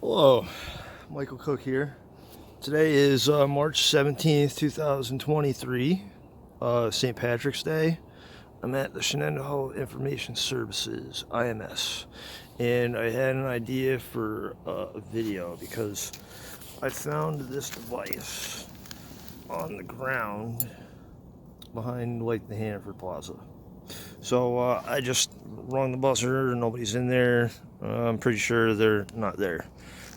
Hello, Michael Cook here. Today is March 17th, 2023, St. Patrick's Day. I'm at the Shenendehowa Information Services, IMS, and I had an idea for a video because I found this device on the ground behind like the Hannaford Plaza. So I just rung the buzzer, nobody's in there. I'm pretty sure they're not there.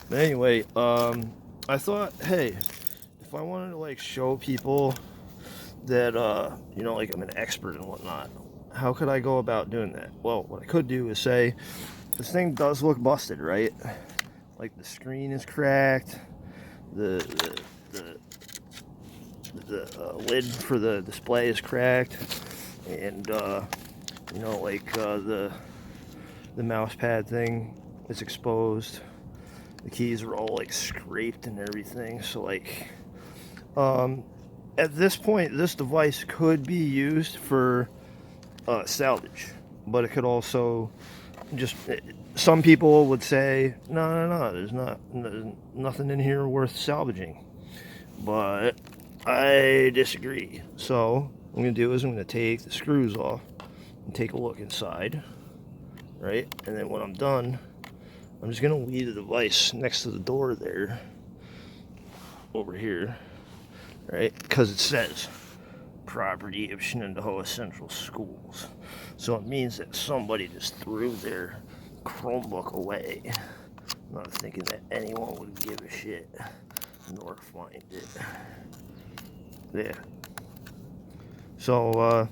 But anyway, I thought, hey, if I wanted to like show people that like I'm an expert and whatnot, how could I go about doing that? Well, what I could do is say, this thing does look busted, right? Like the screen is cracked, the lid for the display is cracked, and the mouse pad thing is exposed. The keys are all like scraped and everything. So like, at this point, this device could be used for salvage, but it could also just. Some people would say, no, there's nothing in here worth salvaging. But I disagree. So what I'm gonna do is I'm gonna take the screws off and take a look inside, right? And then when I'm done, I'm just gonna leave the device next to the door there, over here, right? Because it says property of Shenendehowa Central Schools. So it means that somebody just threw their Chromebook away, not thinking that anyone would give a shit nor find it. Yeah. So a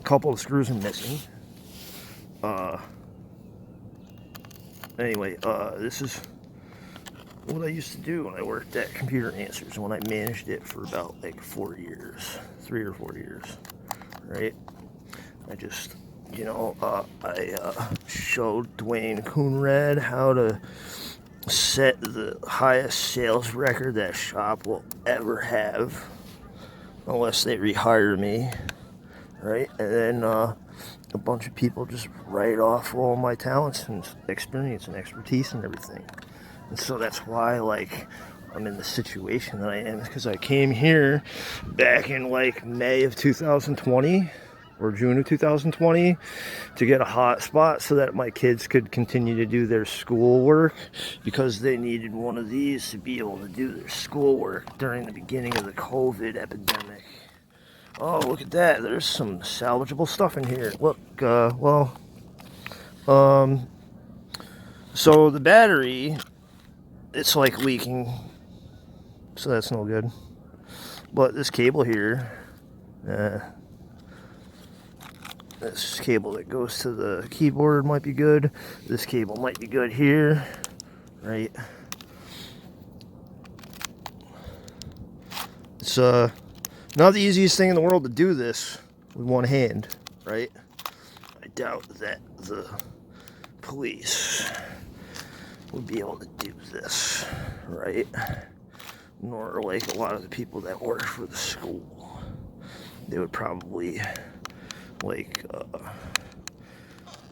couple of screws are missing. Anyway, this is what I used to do when I worked at Computer Answers, when I managed it for about like 4 years, 3 or 4 years, right? I just, I showed Dwayne Coonrad how to set the highest sales record that shop will ever have, unless they rehire me, right? And then a bunch of people just write off all my talents and experience and expertise and everything. And so that's why, like, I'm in the situation that I am, because I came here back in like May of 2020 or June of 2020 to get a hotspot so that my kids could continue to do their schoolwork, because they needed one of these to be able to do their schoolwork during the beginning of the COVID epidemic. Oh, look at that. There's some salvageable stuff in here. Look, so the battery, it's like leaking, so that's no good. But this cable here, this cable that goes to the keyboard might be good. This cable might be good here, right? It's not the easiest thing in the world to do this with one hand, right? I doubt that the police would be able to do this, right? Nor like a lot of the people that work for the school. They would probably like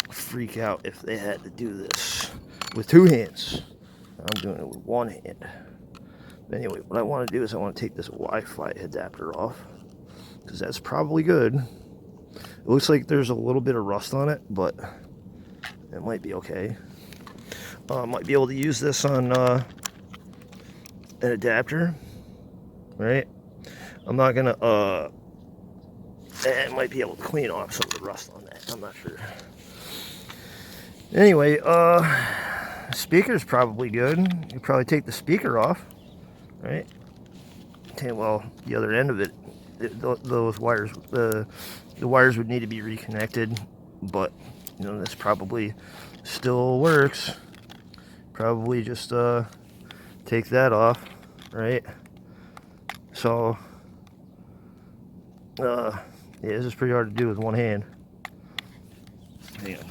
freak out if they had to do this with two hands. I'm doing it with one hand. Anyway, what I want to do is I want to take this Wi-Fi adapter off, because that's probably good. It looks like there's a little bit of rust on it, but it might be okay. Might be able to use this on an adapter, right? I'm not gonna, it might be able to clean off some of the rust on that. I'm not sure. Anyway, speaker's probably good. You probably take the speaker off, right? Okay, well, the other end of it, those wires, the wires would need to be reconnected, but this probably still works. Probably just take that off, right? So yeah, this is pretty hard to do with one hand. Hang on.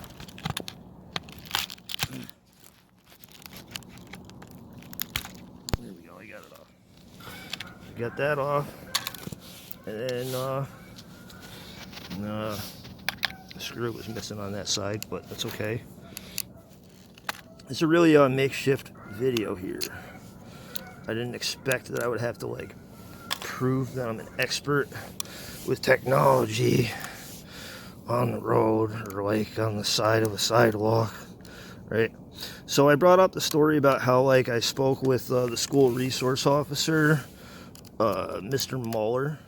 There we go, I got it off. I got that off. And then the screw was missing on that side, but that's okay. It's a really makeshift video here. I didn't expect that I would have to like prove that I'm an expert with technology on the road or like on the side of a sidewalk, right? So I brought up the story about how like I spoke with the school resource officer, Mr. Mueller,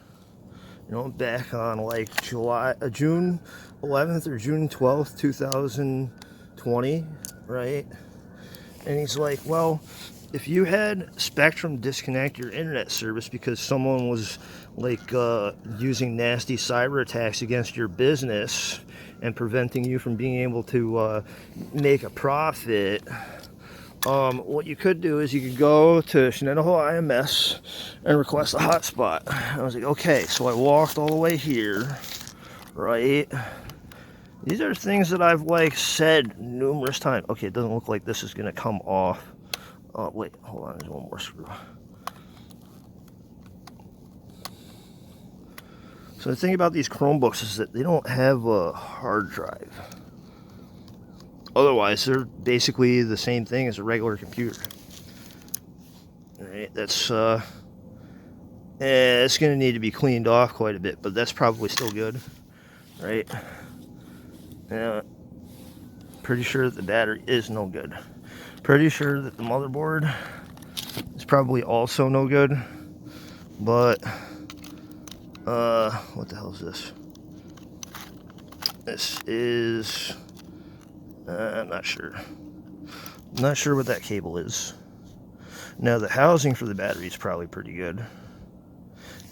you know, back on like June 11th or June 12th, 2020, right? And he's like, well, if you had Spectrum disconnect your internet service because someone was like using nasty cyber attacks against your business and preventing you from being able to make a profit, what you could do is you could go to Shenendehowa IMS and request a hotspot. I was like, okay, so I walked all the way here, right? These are things that I've like said numerous times. Okay, it doesn't look like this is gonna come off. Oh wait, hold on, there's one more screw. So the thing about these Chromebooks is that they don't have a hard drive. Otherwise, they're basically the same thing as a regular computer. Alright, that's it's gonna need to be cleaned off quite a bit, but that's probably still good, right? Pretty sure that the battery is no good. Pretty sure that the motherboard is probably also no good. But what the hell is this? This is I'm not sure. I'm not sure what that cable is. Now the housing for the battery is probably pretty good.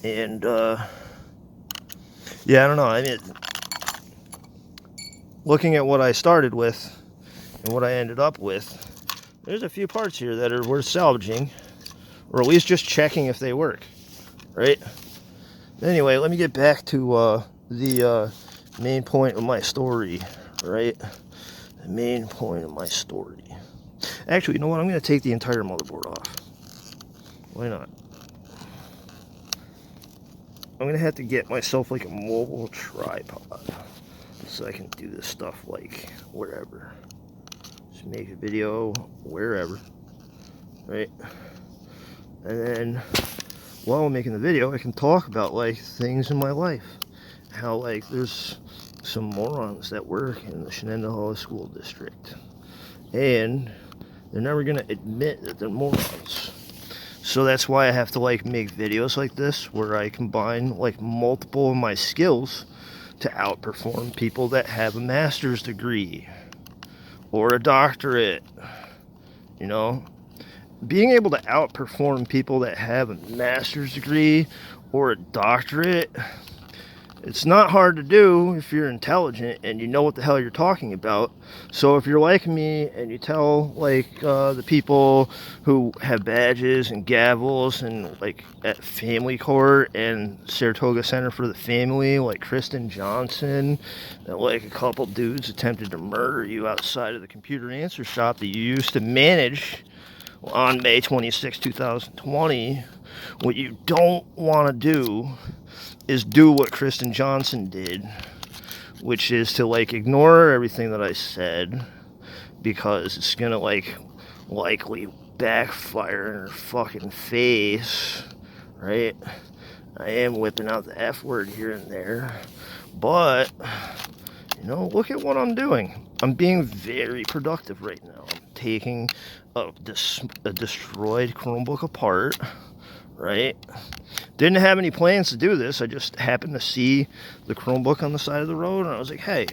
And yeah, I don't know. I mean, looking at what I started with and what I ended up with, there's a few parts here that are worth salvaging, or at least just checking if they work, right? Anyway, let me get back to the main point of my story, right? The main point of my story. Actually, you know what? I'm going to take the entire motherboard off. Why not? I'm going to have to get myself like a mobile tripod so I can do this stuff like wherever. Just make a video wherever, right? And then while I'm making the video, I can talk about like things in my life. How like there's some morons that work in the Shenendehowa school district. And they're never going to admit that they're morons. So that's why I have to like make videos like this where I combine like multiple of my skills to outperform people that have a master's degree or a doctorate. You know, being able to outperform people that have a master's degree or a doctorate, it's not hard to do if you're intelligent and you know what the hell you're talking about. So if you're like me and you tell like the people who have badges and gavels and like at Family Court and Saratoga Center for the Family, like Kristen Johnson, that like a couple dudes attempted to murder you outside of the computer answer shop that you used to manage on May 26, 2020, what you don't want to do is do what Kristen Johnson did, which is to like ignore everything that I said because it's gonna like likely backfire in her fucking face, right? I am whipping out the F word here and there, but you know, look at what I'm doing. I'm being very productive right now. I'm taking a destroyed Chromebook apart, right? Didn't have any plans to do this. I just happened to see the Chromebook on the side of the road, and I was like, hey,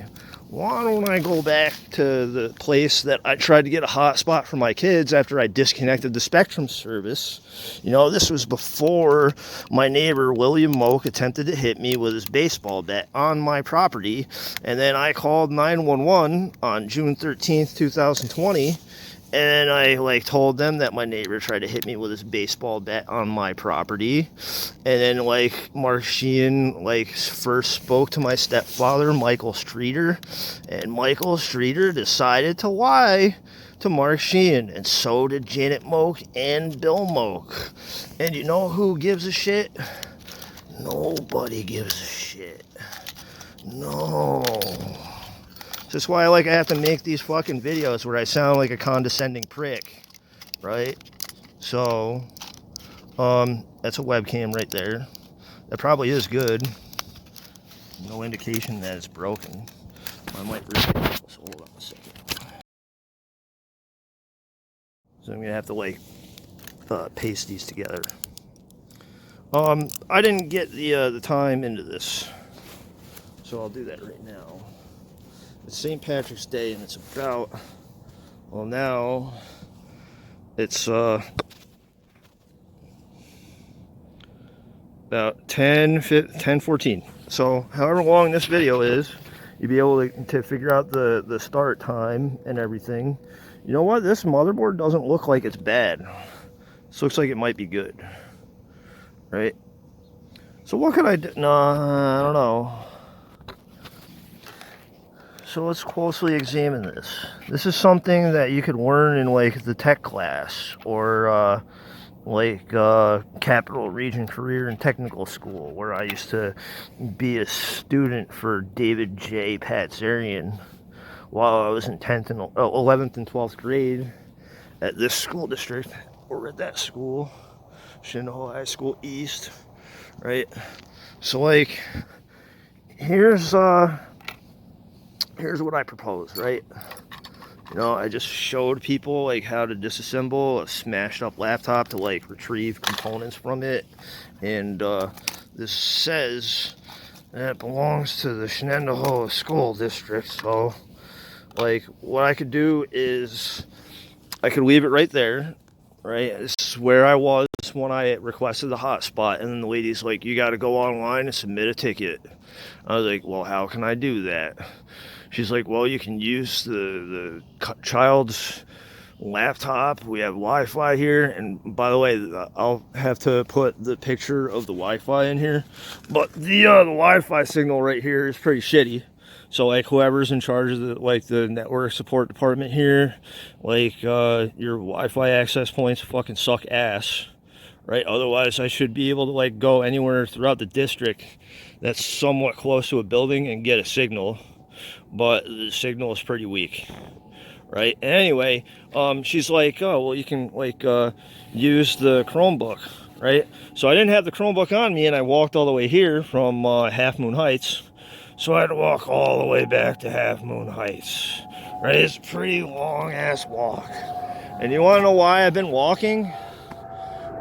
why don't I go back to the place that I tried to get a hotspot for my kids after I disconnected the Spectrum service? You know, this was before my neighbor, William Moak, attempted to hit me with his baseball bat on my property, and then I called 911 on June 13th, 2020, and I like told them that my neighbor tried to hit me with his baseball bat on my property. And then like Mark Sheehan like first spoke to my stepfather, Michael Streeter, and Michael Streeter decided to lie to Mark Sheehan, and so did Janet Moak and Bill Moak. And you know who gives a shit? Nobody gives a shit. No. That's why I have to make these fucking videos where I sound like a condescending prick. right? So, that's a webcam right there. That probably is good. No indication that it's broken. I might rip it. So hold on a second. So I'm gonna have to like paste these together. I didn't get the time into this, so I'll do that right now. It's St. Patrick's Day, and it's about, well, now it's about 10:14. So however long this video is, you'll be able to figure out the start time and everything. You know what? This motherboard doesn't look like it's bad. This looks like it might be good, right? So what could I do? No, I don't know. So let's closely examine this. This is something that you could learn in like the tech class or Capital Region Career and Technical School, where I used to be a student for David J. Patzarian while I was in 11th and 12th grade at this school district, or at that school, Shenendehowa High School East, right? So like, here's what I propose, right? You know, I just showed people like how to disassemble a smashed up laptop to like retrieve components from it. And this says that it belongs to the Shenendehowa School District. So like what I could do is I could leave it right there, right? This is where I was when I requested the hotspot. And then the lady's like, you got to go online and submit a ticket. I was like, well, how can I do that? She's like, well, you can use the child's laptop. We have Wi-Fi here. And by the way, I'll have to put the picture of the Wi-Fi in here. But the Wi-Fi signal right here is pretty shitty. So like whoever's in charge of the network support department here, like your Wi-Fi access points fucking suck ass, right? Otherwise I should be able to like go anywhere throughout the district that's somewhat close to a building and get a signal. But the signal is pretty weak, right? Anyway, she's like, oh, well, you can like use the Chromebook, right? So I didn't have the Chromebook on me, and I walked all the way here from Half Moon Heights. So I had to walk all the way back to Half Moon Heights, right? It's a pretty long ass walk. And you want to know why I've been walking?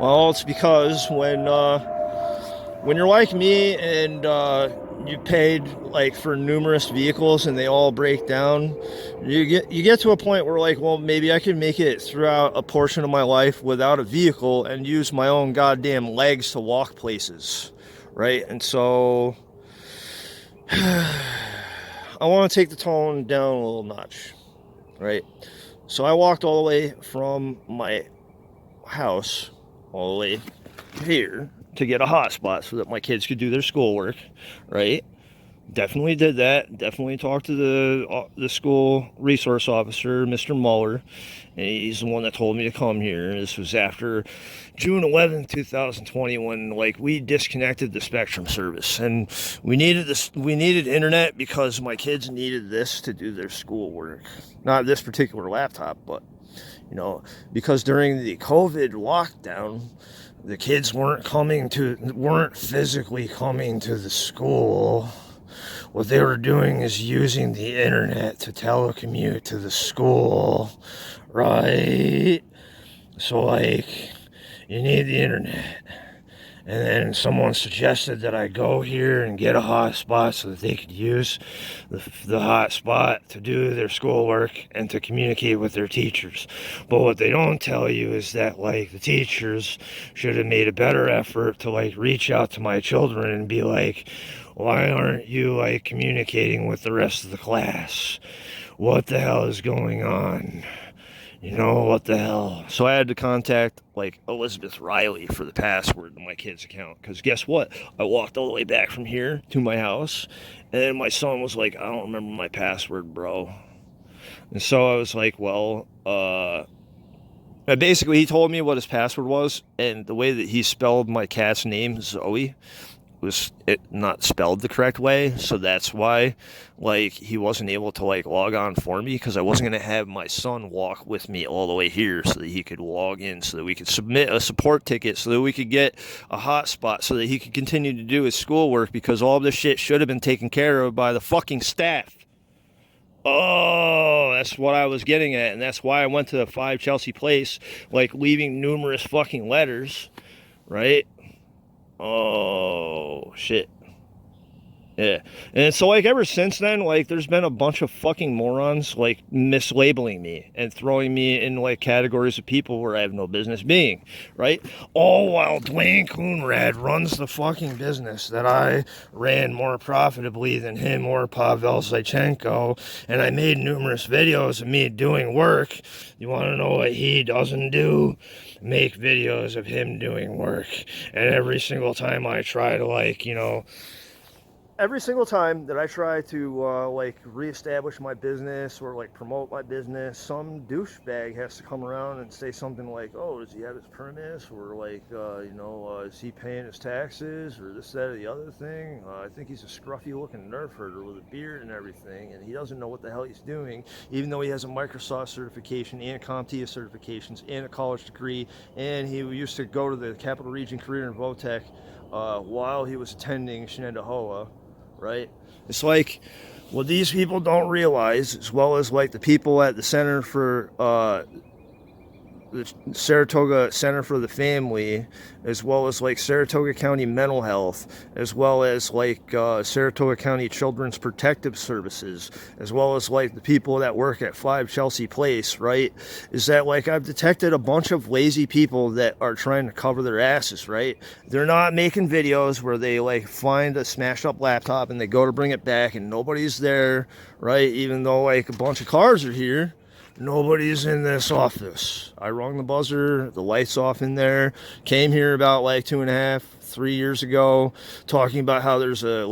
Well, it's because when you're like me and you paid like for numerous vehicles and they all break down, you get to a point where like, well, maybe I can make it throughout a portion of my life without a vehicle and use my own goddamn legs to walk places, right? And so I want to take the tone down a little notch, right? So I walked all the way from my house all the way here to get a hotspot so that my kids could do their schoolwork, right? Definitely did that. Definitely talked to the school resource officer, Mr. Muller, and he's the one that told me to come here. This was after June 11th, 2020, when like we disconnected the Spectrum service, and we needed this. We needed internet because my kids needed this to do their schoolwork. Not this particular laptop, but you know, because during the COVID lockdown, the kids weren't physically coming to the school. What they were doing is using the internet to telecommute to the school, right? So like, you need the internet. And then someone suggested that I go here and get a hotspot so that they could use the hotspot to do their schoolwork and to communicate with their teachers. But what they don't tell you is that like the teachers should have made a better effort to like reach out to my children and be like, why aren't you like communicating with the rest of the class? What the hell is going on? You know, what the hell? So I had to contact like Elizabeth Riley for the password to my kid's account, because guess what? I walked all the way back from here to my house, and then my son was like, I don't remember my password, bro. And so I was like, well, basically he told me what his password was, and the way that he spelled my cat's name, Zoe, was not spelled the correct way, so that's why, like, he wasn't able to, like, log on for me, because I wasn't going to have my son walk with me all the way here so that he could log in, so that we could submit a support ticket, so that we could get a hotspot, so that he could continue to do his schoolwork, because all of this shit should have been taken care of by the fucking staff. Oh, that's what I was getting at, and that's why I went to 5 Chelsea Place, like, leaving numerous fucking letters, right? Oh, shit. Yeah. And so, like, ever since then, like, there's been a bunch of fucking morons, like, mislabeling me and throwing me in, like, categories of people where I have no business being, right? All while Dwayne Coonrad runs the fucking business that I ran more profitably than him or Pavel Zaichenko, and I made numerous videos of me doing work. You want to know what he doesn't do? Make videos of him doing work. And every single time I try to, like, every single time that I try to, like, reestablish my business or, like, promote my business, some douchebag has to come around and say something like, oh, does he have his permits? Or, like, is he paying his taxes? Or this, that, or the other thing? I think he's a scruffy-looking nerf herder with a beard and everything, and he doesn't know what the hell he's doing, even though he has a Microsoft certification and CompTIA certifications and a college degree, and he used to go to the Capital Region Career and Votech while he was attending Shenendehowa. Right? It's like, what these people don't realize, as well as, like, the people at the Center for the Saratoga Center for the Family, as well as, like, Saratoga County Mental Health, as well as, like, Saratoga County Children's Protective Services, as well as, like, the people that work at 5 Chelsea Place, right? Is that, like, I've detected a bunch of lazy people that are trying to cover their asses, right? They're not making videos where they, like, find a smashed up laptop and they go to bring it back and nobody's there, right? Even though, like, a bunch of cars are here. Nobody's in this office. I rung the buzzer, the lights off in there, came here about, like, 2.5, 3 years ago, talking about how there's a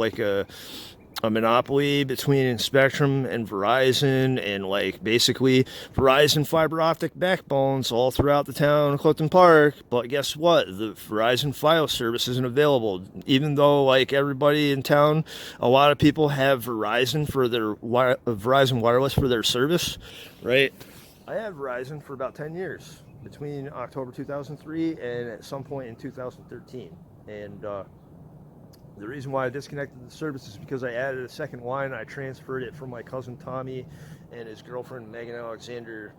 monopoly between Spectrum and Verizon, and, like, basically Verizon fiber optic backbones all throughout the town of Clifton Park. But guess what? The Verizon Fios service isn't available, even though, like, everybody in town, a lot of people have Verizon for their Verizon Wireless for their service, right? I had Verizon for about 10 years, between October 2003 and at some point in 2013, and the reason why I disconnected the service is because I added a second line. I transferred it from my cousin Tommy and his girlfriend Megan Alexander.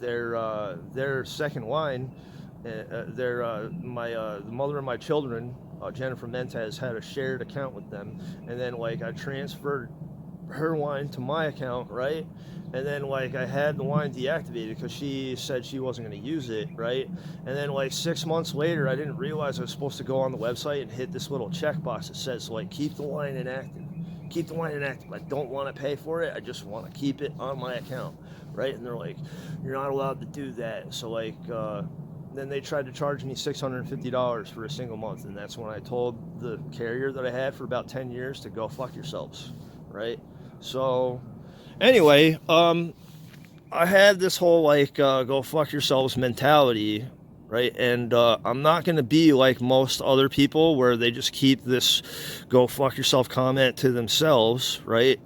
Their second line, the mother of my children, Jennifer Mendez, had a shared account with them, and then, like, I transferred her line to my account, right? And then, like, I had the line deactivated because she said she wasn't going to use it, right? And then, like, 6 months later, I didn't realize I was supposed to go on the website and hit this little checkbox that says, like, keep the line inactive. Keep the line inactive. I don't want to pay for it. I just want to keep it on my account, right? And they're like, you're not allowed to do that. So, like, then they tried to charge me $650 for a single month. And that's when I told the carrier that I had for about 10 years to go fuck yourselves, right? So, anyway, I had this whole, like, go fuck yourselves mentality, right? And I'm not going to be like most other people where they just keep this go fuck yourself comment to themselves, right?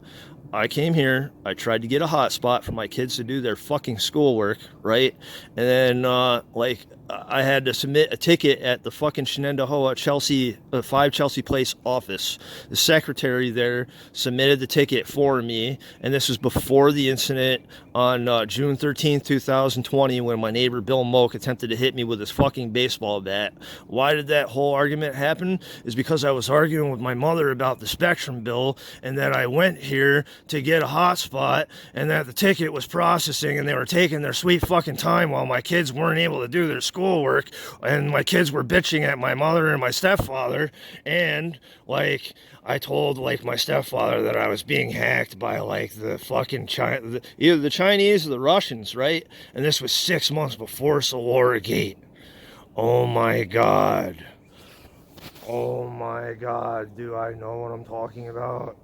I came here, I tried to get a hotspot for my kids to do their fucking schoolwork, right? And then, like, I had to submit a ticket at the fucking Shenendehowa Chelsea, 5 Chelsea Place office. The secretary there submitted the ticket for me, and this was before the incident on June 13th, 2020, when my neighbor Bill Moak attempted to hit me with his fucking baseball bat. Why did that whole argument happen? Is because I was arguing with my mother about the Spectrum bill, and that I went here to get a hotspot, and that the ticket was processing, and they were taking their sweet fucking time while my kids weren't able to do their schoolwork, and my kids were bitching at my mother and my stepfather, and, like, I told, like, my stepfather that I was being hacked by, like, the fucking either the Chinese or the Russians, right? And this was 6 months before Solora Gate. Oh my god. Oh my god, do I know what I'm talking about?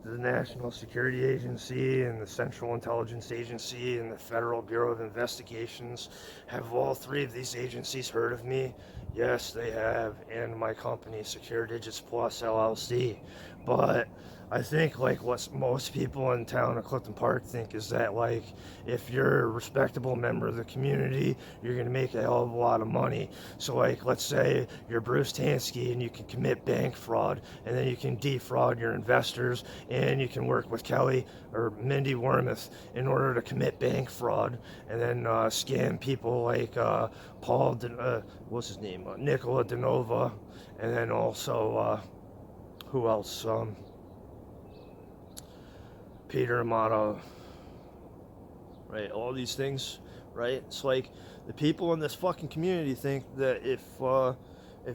The National Security Agency and the Central Intelligence Agency and the Federal Bureau of Investigations. Have all three of these agencies heard of me? Yes, they have, and my company, Secure Digits Plus LLC. But I think like what most people in town of Clifton Park think is that like if you're a respectable member of the community, you're gonna make a hell of a lot of money. So like let's say you're Bruce Tansky and you can commit bank fraud, and then you can defraud your investors, and you can work with Kelly or Mindy Wormuth in order to commit bank fraud, and then scam people like Paul, what's his name, Nicola Denova, and then also who else? Peter Amato, right? All these things, right? It's like the people in this fucking community think that if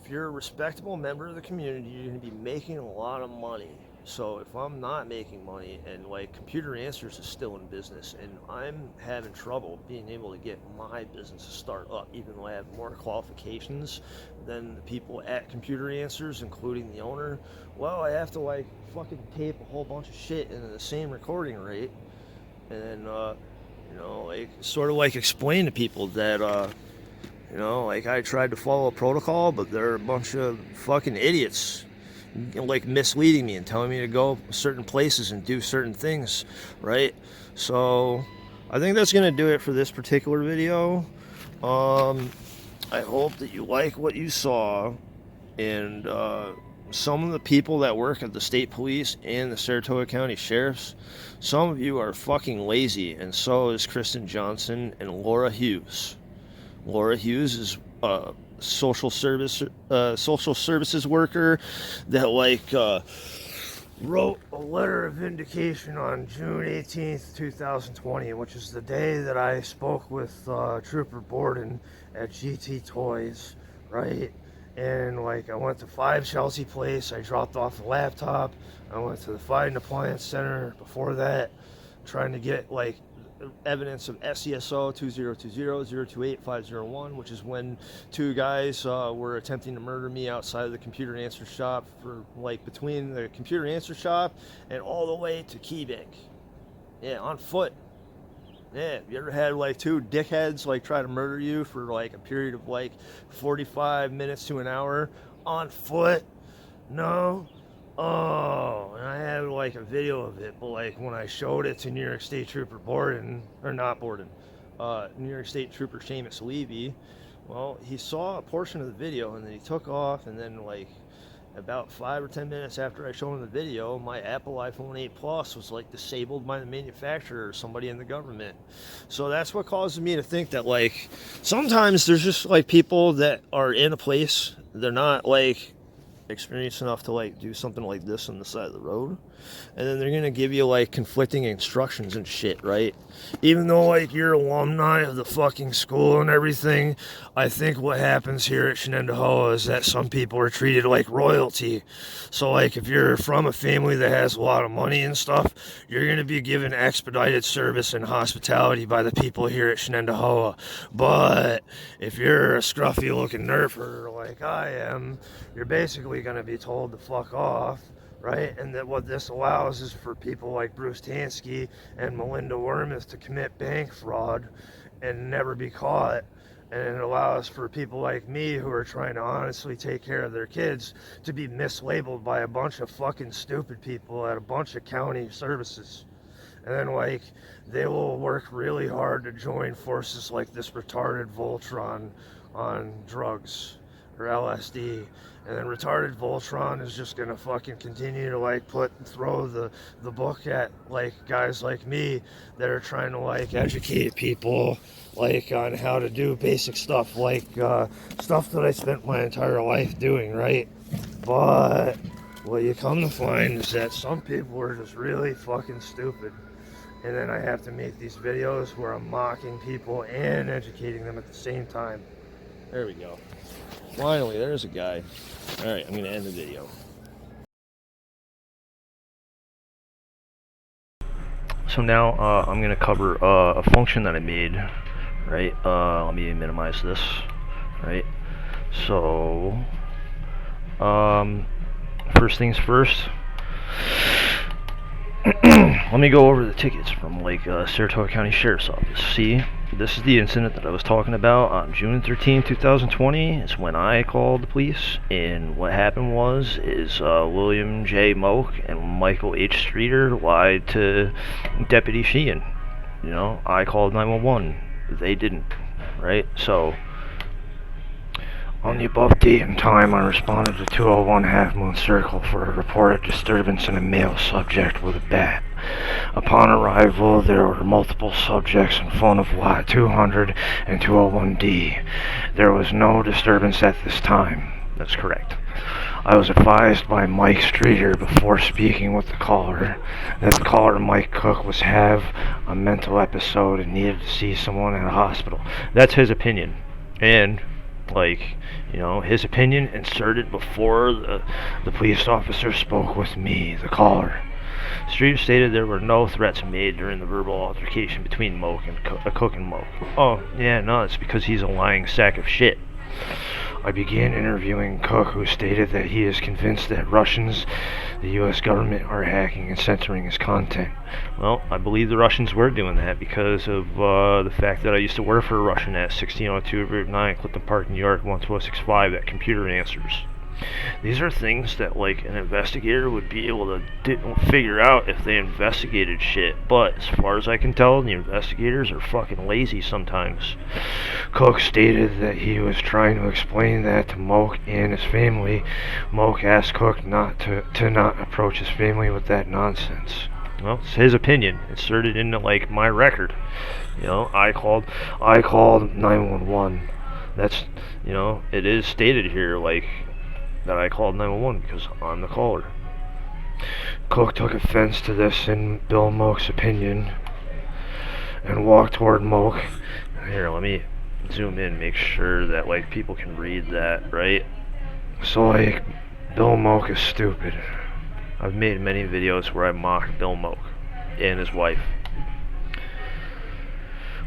you're a respectable member of the community, you're gonna be making a lot of money. So if I'm not making money, and like Computer Answers is still in business, and I'm having trouble being able to get my business to start up, even though I have more qualifications than the people at Computer Answers, including the owner, well, I have to like fucking tape a whole bunch of shit into the same recording rate, and then like sort of like explain to people that like I tried to follow a protocol, but they're a bunch of fucking idiots, like misleading me and telling me to go certain places and do certain things, right? So I think that's gonna do it for this particular video. I hope that you like what you saw, and some of the people that work at the state police and the Saratoga County Sheriffs, some of you are fucking lazy, and so is Kristen Johnson and Laura Hughes. Laura Hughes is a social services worker that wrote a letter of vindication on June 18th, 2020, which is the day that I spoke with Trooper Borden at GT Toys, right? And like I went to 5 Chelsea Place, I dropped off the laptop, I went to the Fine Appliance Center before that, trying to get like evidence of SCSO 2020-028-501, which is when 2 guys were attempting to murder me outside of the Computer Answer Shop, for like between the Computer Answer Shop and all the way to Key Bank. Yeah, on foot. Yeah, you ever had like 2 dickheads like try to murder you for like a period of like 45 minutes to an hour on foot? No. Oh, and I have like a video of it, but like when I showed it to New York State Trooper Borden, or not Borden, New York State Trooper Seamus Levy, well, he saw a portion of the video and then he took off, and then like about 5 or 10 minutes after I showed him the video, my Apple iPhone 8 Plus was like disabled by the manufacturer or somebody in the government. So that's what causes me to think that like sometimes there's just like people that are in a place, they're not like experienced enough to like do something like this on the side of the road, and then they're gonna give you like conflicting instructions and shit, right? Even though like you're alumni of the fucking school and everything, I think what happens here at Shenendehowa is that some people are treated like royalty. So like if you're from a family that has a lot of money and stuff, you're gonna be given expedited service and hospitality by the people here at Shenendehowa. But if you're a scruffy looking nerfer like I am, you're basically going to be told to fuck off, right? And that what this allows is for people like Bruce Tansky and Melinda Wormuth to commit bank fraud and never be caught. And it allows for people like me who are trying to honestly take care of their kids to be mislabeled by a bunch of fucking stupid people at a bunch of county services. And then like they will work really hard to join forces like this retarded Voltron on drugs or LSD, and then retarded Voltron is just gonna fucking continue to like throw the book at like guys like me that are trying to like educate people like on how to do basic stuff, like stuff that I spent my entire life doing, right? But what you come to find is that some people are just really fucking stupid, and then I have to make these videos where I'm mocking people and educating them at the same time. There we go. Finally, there's a guy. Alright, I'm going to end the video. So now I'm going to cover a function that I made, right? Let me minimize this, right? So, first things first, let me go over the tickets from like Saratoga County Sheriff's Office. See, this is the incident that I was talking about on June 13, 2020. It's when I called the police, and what happened is William J. Moak and Michael H. Streeter lied to Deputy Sheehan. You know, I called 911. They didn't, right? So, on the above date and time, I responded to 201 Half Moon Circle for a reported disturbance in a male subject with a bat. Upon arrival, there were multiple subjects in front of lot 200 and 201D. There was no disturbance at this time. That's correct. I was advised by Mike Streeter before speaking with the caller that the caller, Mike Cook, was have a mental episode and needed to see someone at a hospital. That's his opinion. And his opinion inserted before the police officer spoke with me, the caller. Streeter stated there were no threats made during the verbal altercation between Cook and Moak. Oh, yeah, no, it's because he's a lying sack of shit. I began interviewing Cook, who stated that he is convinced that Russians, the U.S. government, are hacking and censoring his content. Well, I believe the Russians were doing that because of the fact that I used to work for a Russian at 1602 Route 9, Clifton Park, New York, 12065 at Computer Answers. These are things that an investigator would be able to figure out if they investigated shit. But as far as I can tell, the investigators are fucking lazy sometimes. Cook stated that he was trying to explain that to Moak and his family. Moak asked Cook not to not approach his family with that nonsense. Well, it's his opinion. Inserted into my record. I called 911. That's it is stated here that I called 911 because I'm the caller. Cook took offense to this in Bill Moak's opinion and walked toward Moak. Here, let me zoom in, make sure that people can read that, right? So Bill Moak is stupid. I've made many videos where I mock Bill Moak and his wife.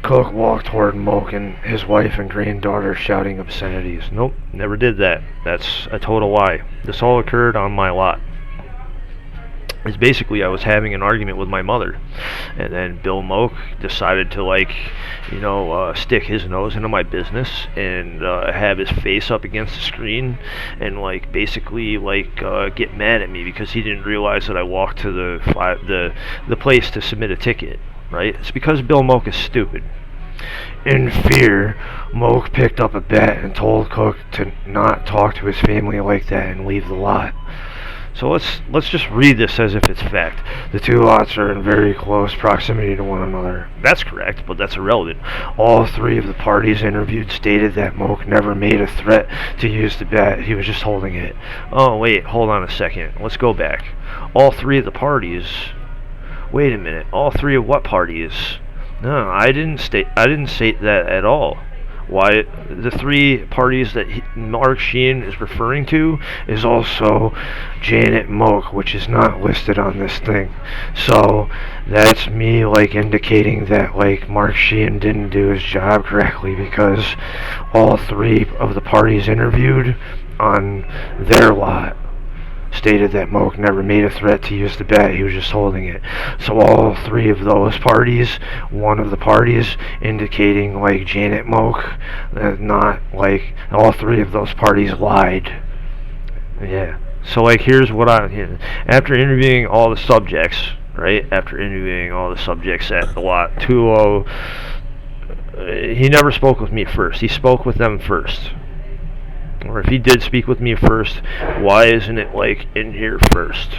Cook walked toward Moak and his wife and granddaughter shouting obscenities. Nope, never did that. That's a total lie. This all occurred on my lot. It's basically I was having an argument with my mother, and then Bill Moak decided to stick his nose into my business and have his face up against the screen and basically get mad at me because he didn't realize that I walked to the place to submit a ticket. Right? It's because Bill Moak is stupid. In fear, Moak picked up a bat and told Cook to not talk to his family like that and leave the lot. So let's just read this as if it's fact. The two lots are in very close proximity to one another. That's correct, but that's irrelevant. All three of the parties interviewed stated that Moak never made a threat to use the bat. He was just holding it. Oh, wait, hold on a second. Let's go back. All three of the parties... Wait a minute. All three of what parties? No, I didn't state that at all. Why, the three parties that Mark Sheehan is referring to is also Janet Moak, which is not listed on this thing. So that's me indicating that Mark Sheehan didn't do his job correctly because all three of the parties interviewed on their lot stated that Moak never made a threat to use the bat, he was just holding it. So all three of those parties, one of the parties indicating Janet Moak, not all three of those parties lied. Yeah. So here's what after interviewing all the subjects, right? After interviewing all the subjects at the lot 20, he never spoke with me first. He spoke with them first. Or if he did speak with me first, why isn't it in here first?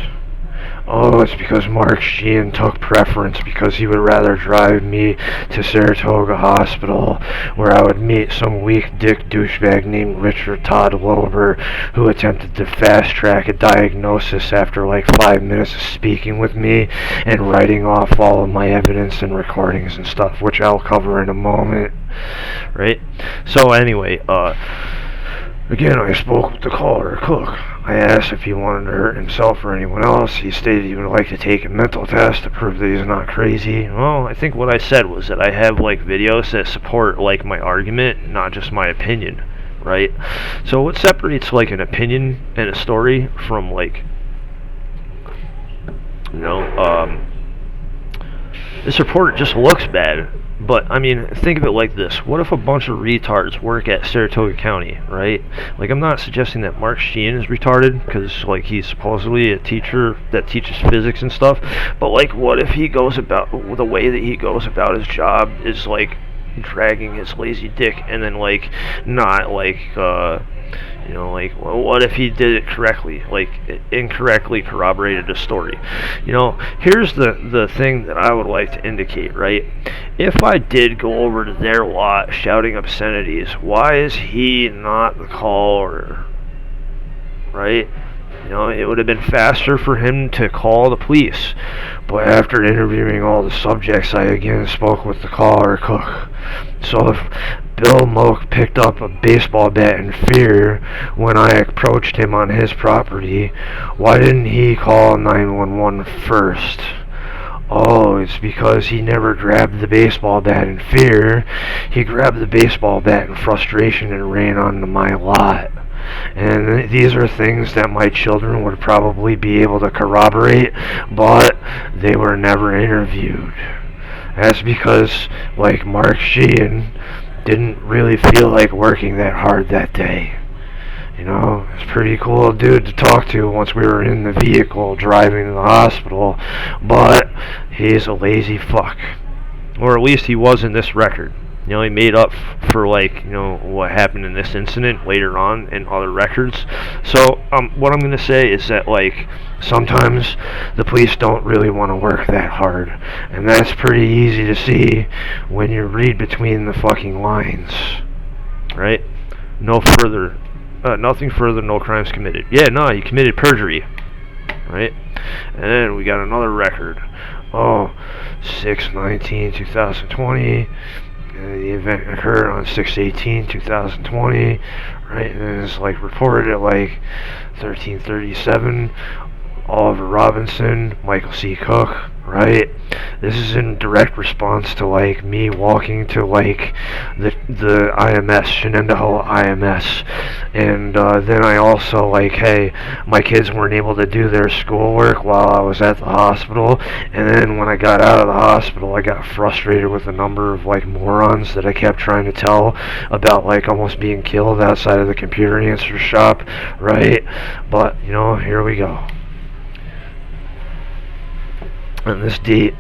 Oh, it's because Mark Sheehan took preference because he would rather drive me to Saratoga Hospital where I would meet some weak dick douchebag named Richard Todd Lober who attempted to fast track a diagnosis after 5 minutes of speaking with me and writing off all of my evidence and recordings and stuff, which I'll cover in a moment. Right? So anyway, again, I spoke with the caller, Cook. I asked if he wanted to hurt himself or anyone else. He stated he would like to take a mental test to prove that he's not crazy. Well, I think what I said was that I have videos that support my argument, not just my opinion, right? So what separates an opinion and a story from This report just looks bad. But, I mean, think of it like this. What if a bunch of retards work at Saratoga County, right? Like, I'm not suggesting that Mark Sheehan is retarded, because, like, he's supposedly a teacher that teaches physics and stuff. But, like, what if he goes about, the way that he goes about his job is, like, dragging his lazy dick and then, like, not, like, like, well, what if he did it correctly, like, incorrectly corroborated a story? Here's the thing that I would like to indicate, right? If I did go over to their lot shouting obscenities, why is he not the caller, right? It would have been faster for him to call the police. But after interviewing all the subjects, I again spoke with the caller cook. So if Bill Moak picked up a baseball bat in fear when I approached him on his property, why didn't he call 911 first? Oh, it's because he never grabbed the baseball bat in fear. He grabbed the baseball bat in frustration and ran onto my lot. And these are things that my children would probably be able to corroborate, but they were never interviewed. That's because, like, Mark Sheehan didn't really feel like working that hard that day. It's a pretty cool dude to talk to once we were in the vehicle driving to the hospital, but he's a lazy fuck. Or at least he was in this record. He made up for, like, what happened in this incident later on in other records. So, what I'm going to say is that, like, sometimes the police don't really want to work that hard. And that's pretty easy to see when you read between the fucking lines. Right? Nothing further, no crimes committed. Yeah, no, you committed perjury. Right? And then we got another record. 6/19/2020. The event occurred on 6/18/2020, right? And it's like reported at like 13:37. Oliver Robinson, Michael C. Cook, right? This is in direct response to, like, me walking to, like, the IMS, Shenendehowa IMS, and then I also, like, hey, my kids weren't able to do their schoolwork while I was at the hospital, and then when I got out of the hospital, I got frustrated with the number of, like, morons that I kept trying to tell about, like, almost being killed outside of the computer answer shop, right? But, here we go. On this date,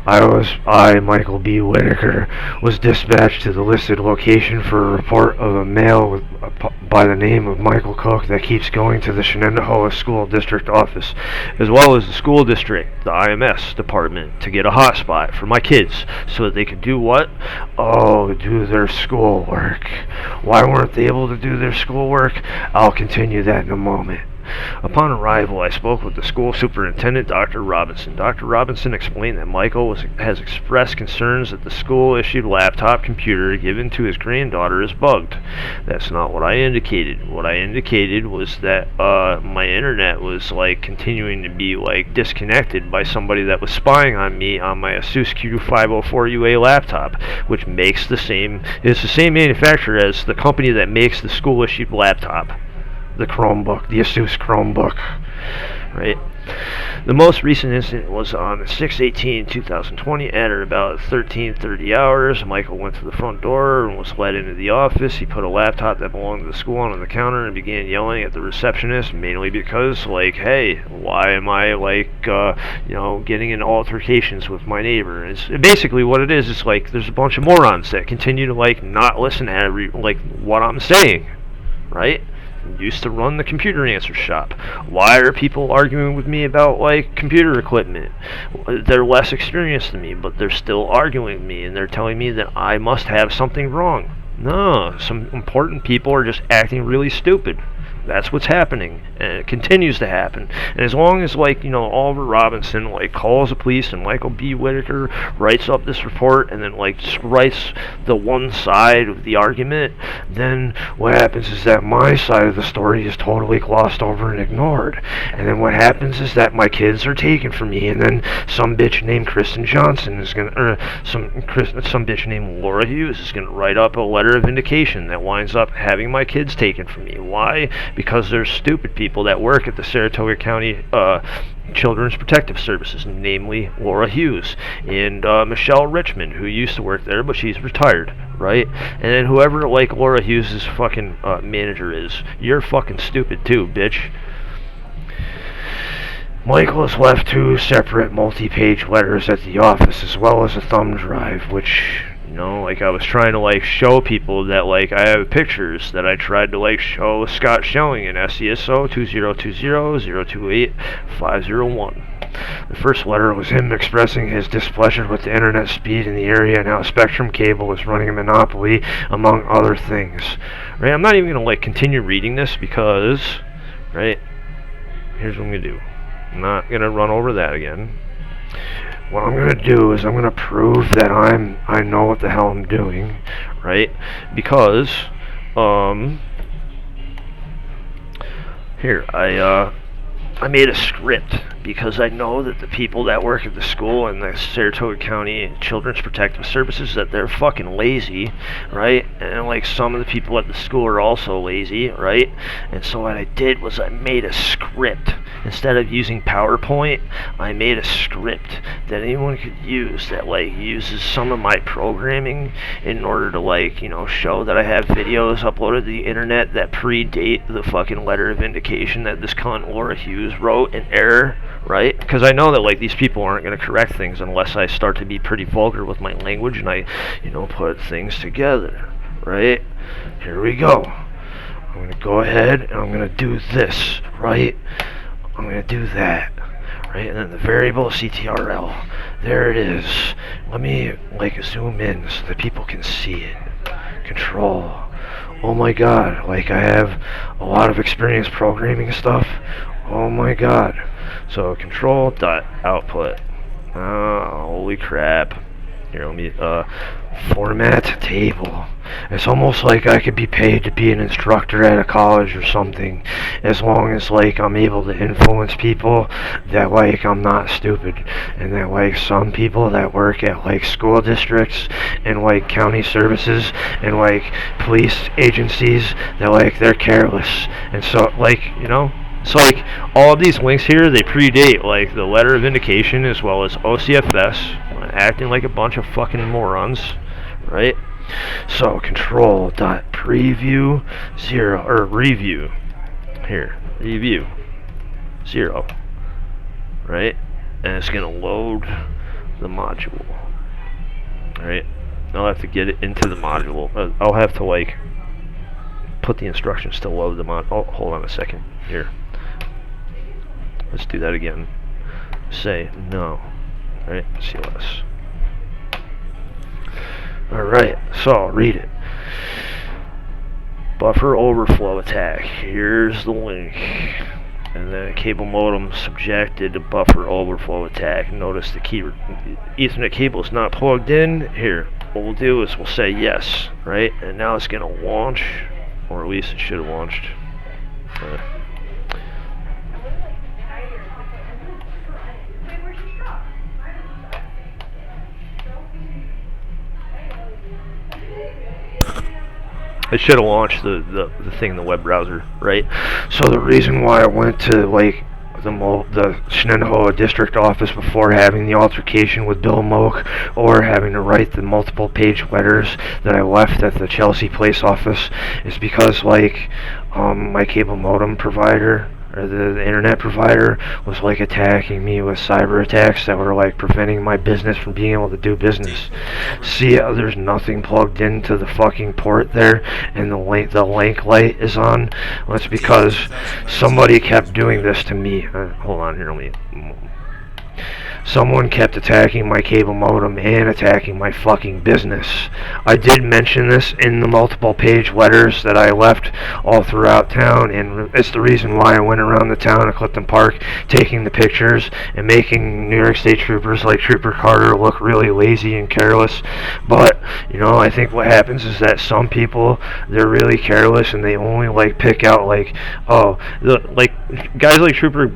Michael B. Whitaker, was dispatched to the listed location for a report of a male by the name of Michael Cook that keeps going to the Shenendehowa School District office, as well as the school district, the IMS department, to get a hotspot for my kids so that they could do what? Do their schoolwork. Why weren't they able to do their schoolwork? I'll continue that in a moment. Upon arrival, I spoke with the school superintendent, Dr. Robinson. Dr. Robinson explained that Michael has expressed concerns that the school-issued laptop computer given to his granddaughter is bugged. That's not what I indicated. What I indicated was that my internet was, like, continuing to be, like, disconnected by somebody that was spying on me on my Asus Q504UA laptop, which is the same manufacturer as the company that makes the school-issued laptop. The Chromebook, the Asus Chromebook, right? The most recent incident was on 6/18/2020 at about 13:30 hours. Michael went to the front door and was led into the office. He put a laptop that belonged to the school on the counter and began yelling at the receptionist, mainly because, like, hey, why am I, like, getting in altercations with my neighbor? And it's basically what it is. It's like there's a bunch of morons that continue to, like, not listen to what I'm saying, right? Used to run the computer answer shop. Why are people arguing with me about, like, computer equipment? They're less experienced than me, but they're still arguing with me, and they're telling me that I must have something wrong. No, some important people are just acting really stupid. That's what's happening, and it continues to happen. And as long as, like, Oliver Robinson, like, calls the police and Michael B. Whitaker writes up this report and then, like, just writes the one side of the argument, then what happens is that my side of the story is totally glossed over and ignored. And then what happens is that my kids are taken from me, and then some bitch named Kristen Johnson is gonna, or some bitch named Laura Hughes is gonna write up a letter of vindication that winds up having my kids taken from me. Why? because there's stupid people that work at the Saratoga County Children's Protective Services, namely Laura Hughes and Michelle Richmond, who used to work there, but she's retired, right? And then whoever like Laura Hughes' fucking manager is, you're fucking stupid too, bitch. Michael has left 2 separate multi-page letters at the office, as well as a thumb drive, which, you know, like I was trying to like show people that like I have pictures that I tried to like show Scott Schelling in SESO 2020-028-501. The first letter was him expressing his displeasure with the internet speed in the area and how Spectrum Cable was running a monopoly, among other things. Right? I'm not even going to like continue reading this because, right, here's what I'm going to do. I'm not going to run over that again. What I'm going to do is I'm going to prove that I know what the hell I'm doing, right? Because, here, I made a script because I know that the people that work at the school and the Saratoga County Children's Protective Services, that they're fucking lazy, right? And like some of the people at the school are also lazy, right? And so what I did was I made a script. Instead of using PowerPoint, I made a script that anyone could use that like uses some of my programming in order to like, you know, show that I have videos uploaded to the internet that predate the fucking letter of indication that this cunt Laura Hughes wrote in error, right? Because I know that like these people aren't going to correct things unless I start to be pretty vulgar with my language and I, you know, put things together, right? Here we go. I'm going to go ahead and I'm going to do this, right? I'm going to do that, right? And then the variable CTRL, there it is. Let me like zoom in so that people can see it. Control. Oh my god, like I have a lot of experience programming stuff. Oh my god. So control dot output. Oh, holy crap. Here, let me format table. It's almost like I could be paid to be an instructor at a college or something, as long as like I'm able to influence people that like I'm not stupid, and that like some people that work at like school districts and like county services and like police agencies, that like they're careless. And so like, you know, it's like all of these links here, they predate like the letter of indication as well as OCFS, acting like a bunch of fucking morons, right? So control dot preview 0 or review here, review 0, right? And it's gonna load the module, right? I'll have to get it into the module. I'll have to like put the instructions to load the mod. Oh, hold on a second here. Let's do that again. Say no, right? CLS. Alright, so I'll read it. Buffer overflow attack. Here's the link. And then cable modem subjected to buffer overflow attack. Notice the key Ethernet cable is not plugged in. Here, what we'll do is we'll say yes, right? And now it's going to launch, or at least it should have launched. It should have launched the thing in the web browser, right? So the reason why I went to like the Shenendehowa district office before having the altercation with Bill Moak, or having to write the multiple page letters that I left at the Chelsea Place office, is because like my cable modem provider, or the internet provider, was like attacking me with cyber attacks that were like preventing my business from being able to do business. See, there's nothing plugged into the fucking port there, and the link light is on. Well, it's because somebody kept doing this to me. Hold on here, let me. Someone kept attacking my cable modem and attacking my fucking business. I did mention this in the multiple page letters that I left all throughout town, and it's the reason why I went around the town of Clifton Park taking the pictures and making New York State troopers like Trooper Carter look really lazy and careless. But, you know, I think what happens is that some people, they're really careless and they only like pick out like, oh, like guys like Trooper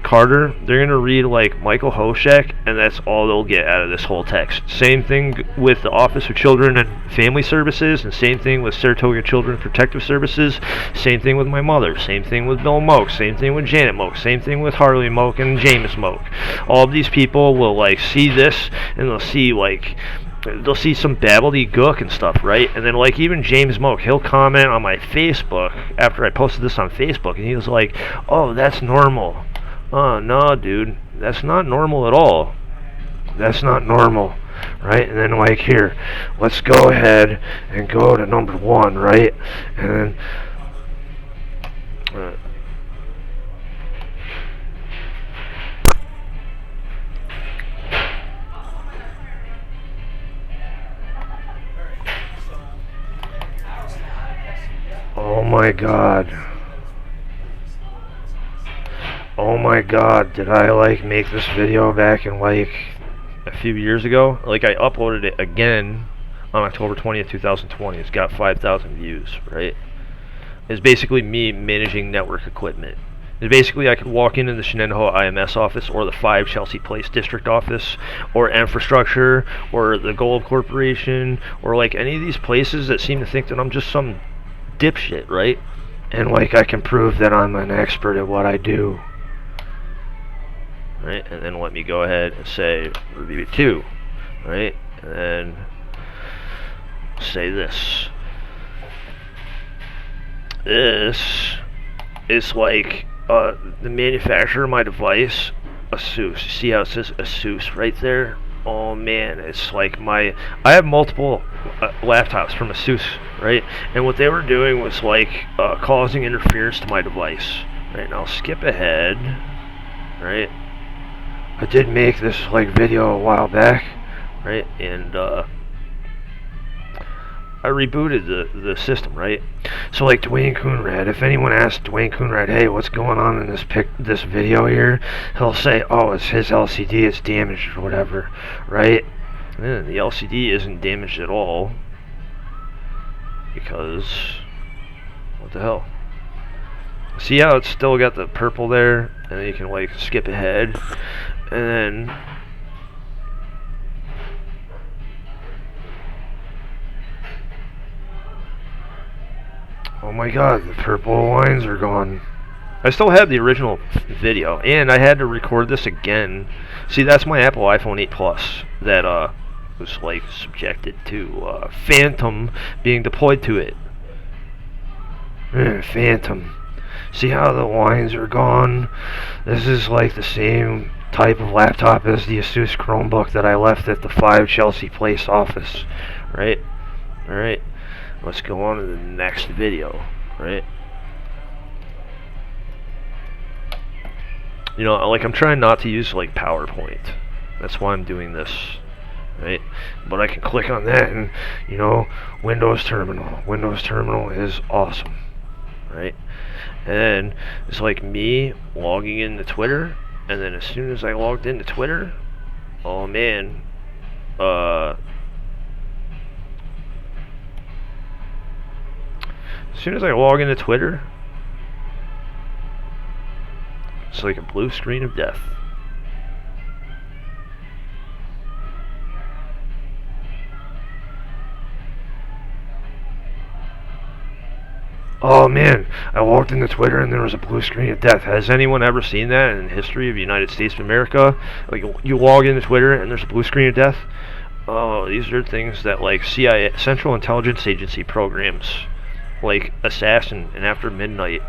Carter, they're going to read like Michael Hoshek, and that's all they'll get out of this whole text. Same thing with the Office of Children and Family Services, and same thing with Saratoga Children Protective Services, same thing with my mother, same thing with Bill Moak, same thing with Janet Moak, same thing with Harley Moak and James Moak. All of these people will like see this, and they'll see some gobbledygook and stuff, right? And then like even James Moak, he'll comment on my Facebook after I posted this on Facebook, and he was like, "Oh, that's normal." Oh, no, dude, that's not normal at all. That's not normal, right? And then like here, let's go ahead and go to number 1, right? And then oh my god. Oh my god, did I like make this video back in like a few years ago? Like I uploaded it again on October 20th, 2020. It's got 5,000 views, right? It's basically me managing network equipment. It's basically I could walk into the Shenendehowa IMS office or the 5 Chelsea Place district office or infrastructure or the Gold Corporation or like any of these places that seem to think that I'm just some dipshit, right? And like I can prove that I'm an expert at what I do. Right, and then let me go ahead and say review 2, right, and then say this. This is like the manufacturer of my device, Asus. See how it says Asus right there? Oh man, it's like I have multiple laptops from Asus, right, and what they were doing was like causing interference to my device, right. And I'll skip ahead, right. I did make this like video a while back, right, and I rebooted the system, right. So like Dwayne Coonrad, if anyone asks Dwayne Coonrad, hey, what's going on in this video here, he'll say, oh, it's his LCD, it's damaged or whatever, right. And the LCD isn't damaged at all because what the hell? See how it's still got the purple there, and then you can like skip ahead. And then oh my god, the purple lines are gone. I still have the original video, and I had to record this again. See, that's my Apple iPhone 8 Plus that was like subjected to Phantom being deployed to it. Phantom. See how the lines are gone? This is like the same type of laptop as the Asus Chromebook that I left at the 5 Chelsea Place office, right? Alright, let's go on to the next video, right? You know, like I'm trying not to use like PowerPoint. That's why I'm doing this, right? But I can click on that and, you know, Windows Terminal. Windows Terminal is awesome, right? And it's like me logging into Twitter, and then as soon as I logged into Twitter, oh man, as soon as I log into Twitter, it's like a blue screen of death. Oh man, I walked into Twitter and there was a blue screen of death. Has anyone ever seen that in the history of the United States of America? Like, you log into Twitter and there's a blue screen of death? Oh, these are things that like CIA, Central Intelligence Agency programs, like Assassin and After Midnight.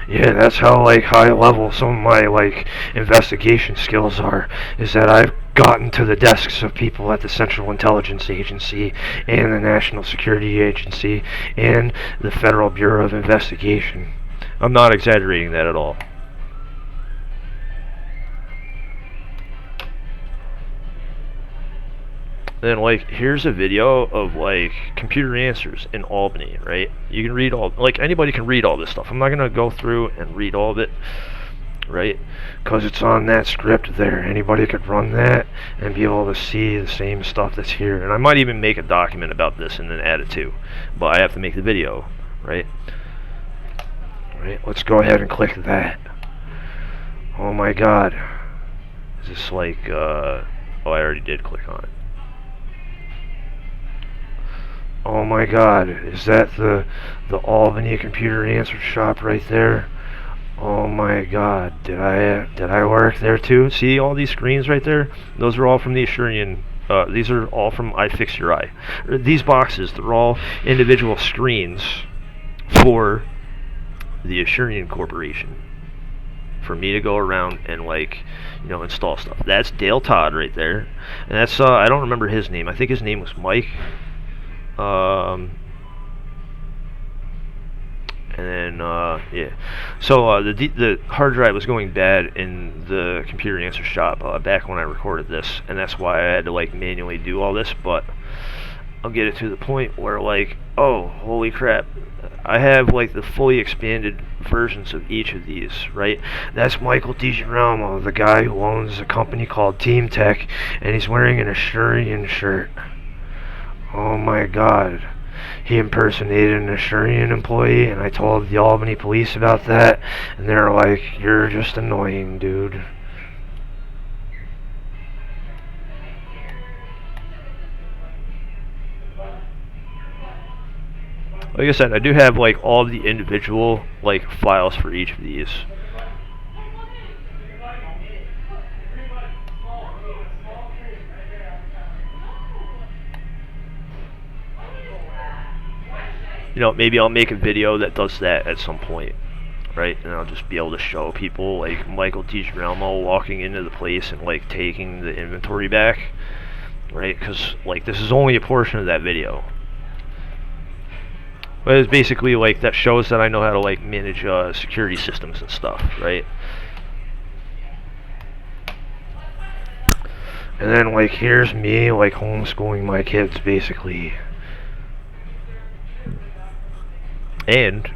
Yeah, that's how like high level some of my like investigation skills are, is that I've gotten to the desks of people at the Central Intelligence Agency and the National Security Agency and the Federal Bureau of Investigation. I'm not exaggerating that at all. Then like here's a video of like computer answers in Albany, right? You can read all, like anybody can read all this stuff. I'm not gonna go through and read all of it, right? Because it's on that script there. Anybody could run that and be able to see the same stuff that's here. And I might even make a document about this and then add it too, but I have to make the video, right? Right, let's go ahead and click that. Oh my god. Is this like, oh, I already did click on it. Oh my god, is that the Albany Computer Answer Shop right there? Oh my god, did I work there too? See all these screens right there? Those are all from the Assurian. These are all from iFix Your Eye. These boxes, they're all individual screens for the Assurian Corporation. For me to go around and, like, you know, install stuff. That's Dale Todd right there. And that's, I don't remember his name. I think his name was Mike. And then, yeah. So, the hard drive was going bad in the computer answer shop back when I recorded this. And that's why I had to, like, manually do all this. But I'll get it to the point where, like, oh, holy crap. I have, like, the fully expanded versions of each of these, right? That's Michael DiGirolamo, the guy who owns a company called Team Tech, and he's wearing an Assurian shirt. Oh my god. He impersonated an Assurian employee, and I told the Albany police about that, and they're like, you're just annoying, dude. Like I said, I do have, like, all the individual, like, files for each of these. You know, maybe I'll make a video that does that at some point, right? And I'll just be able to show people, like, Michael DiGirolamo walking into the place and, like, taking the inventory back, right? Because, like, this is only a portion of that video. But it's basically, like, that shows that I know how to, like, manage security systems and stuff, right? And then, like, here's me, like, homeschooling my kids, basically. And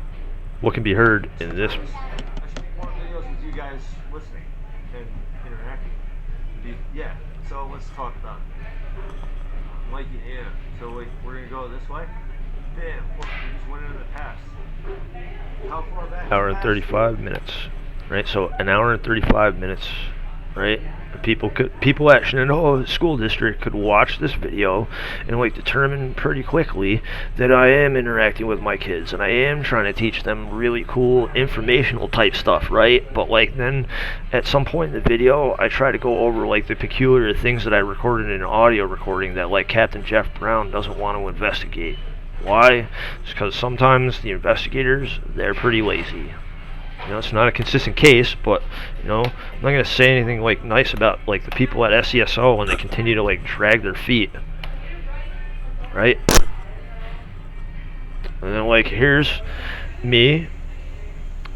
what can be heard in this. I should make more videos with you guys listening and interacting. Yeah, so let's talk about it. Mikey and Anna. So, like, we're gonna go this way? Bam, look, we just went into the past. How far back? Hour and 35 minutes, right? So an hour and 35 minutes, right? People at Shenendehowa School District could watch this video and, like, determine pretty quickly that I am interacting with my kids and I am trying to teach them really cool informational type stuff, right? But, like, then at some point in the video, I try to go over, like, the peculiar things that I recorded in an audio recording that, like, Captain Jeff Brown doesn't want to investigate. Why? It's because sometimes the investigators, they're pretty lazy. You know, it's not a consistent case, but, you know, I'm not going to say anything, like, nice about, like, the people at SESO when they continue to, like, drag their feet. Right? And then, like, here's me,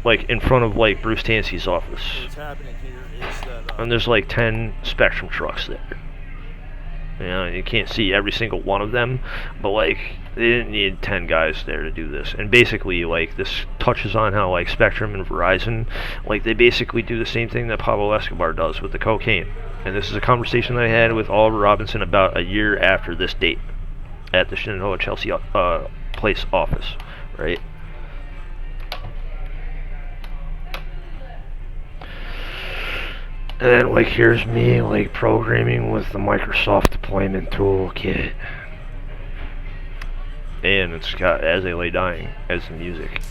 like, in front of, like, Bruce Tansey's office. What's happening here is that, And there's, like, 10 Spectrum trucks there. You know, you can't see every single one of them, but, like, they didn't need 10 guys there to do this. And basically, like, this touches on how, like, Spectrum and Verizon, like, they basically do the same thing that Pablo Escobar does with the cocaine. And this is a conversation that I had with Oliver Robinson about a year after this date at the Shenendehowa Chelsea Place office, right? And then, like, here's me, like, programming with the Microsoft Deployment Toolkit. And it's got As They Lay Dying as the music.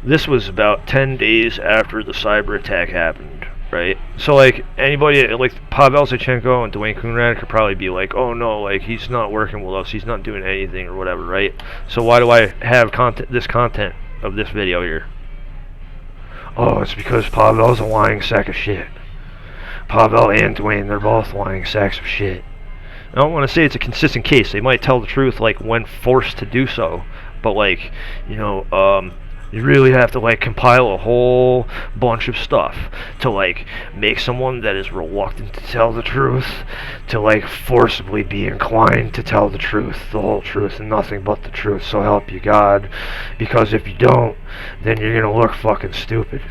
This was about 10 days after the cyber attack happened, right? So, like, anybody, like, Pavel Zachenko and Dwayne Coonrad could probably be like, oh no, like, he's not working with us, he's not doing anything or whatever, right? So why do I have this content of this video here? Oh, it's because Pavel's a lying sack of shit. Pavel and Dwayne, they're both lying sacks of shit. I don't want to say it's a consistent case. They might tell the truth, like, when forced to do so. But, like, you know, you really have to, like, compile a whole bunch of stuff to, like, make someone that is reluctant to tell the truth to, like, forcibly be inclined to tell the truth, the whole truth, and nothing but the truth, so help you God. Because if you don't, then you're gonna look fucking stupid.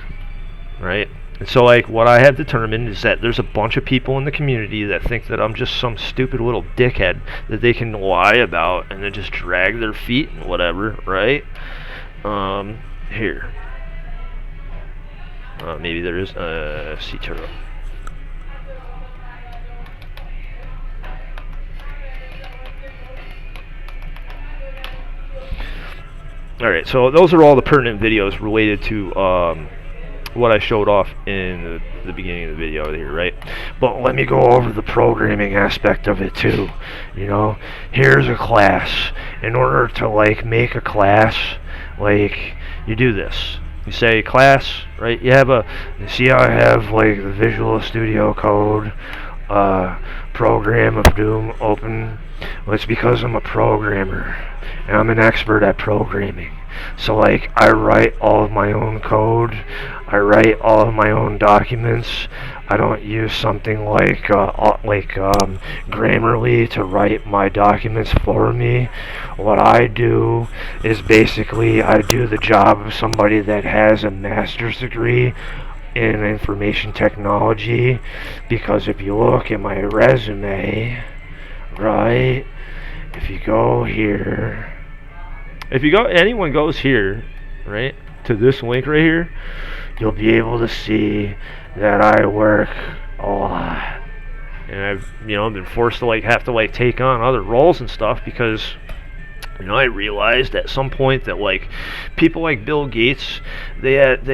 Right? And so, like, what I have determined is that there's a bunch of people in the community that think that I'm just some stupid little dickhead that they can lie about and then just drag their feet and whatever, right? Here. Maybe there is a sea turtle. Alright, so those are all the pertinent videos related to what I showed off in the beginning of the video here, right? But let me go over the programming aspect of it too. You know, here's a class. In order to like make a class, like you do this. You say class, right? You see how I have like the Visual Studio Code program of Doom open? Well, it's because I'm a programmer and I'm an expert at programming. So like I write all of my own code, I write all of my own documents. I don't use something like Grammarly to write my documents for me. What I do is basically I do the job of somebody that has a master's degree in information technology, because if you look at my resume, right, if you go here, anyone goes here, right, to this link right here, you'll be able to see that I work a lot. And I've, been forced to have to take on other roles and stuff because, I realized at some point that people like Bill Gates, they had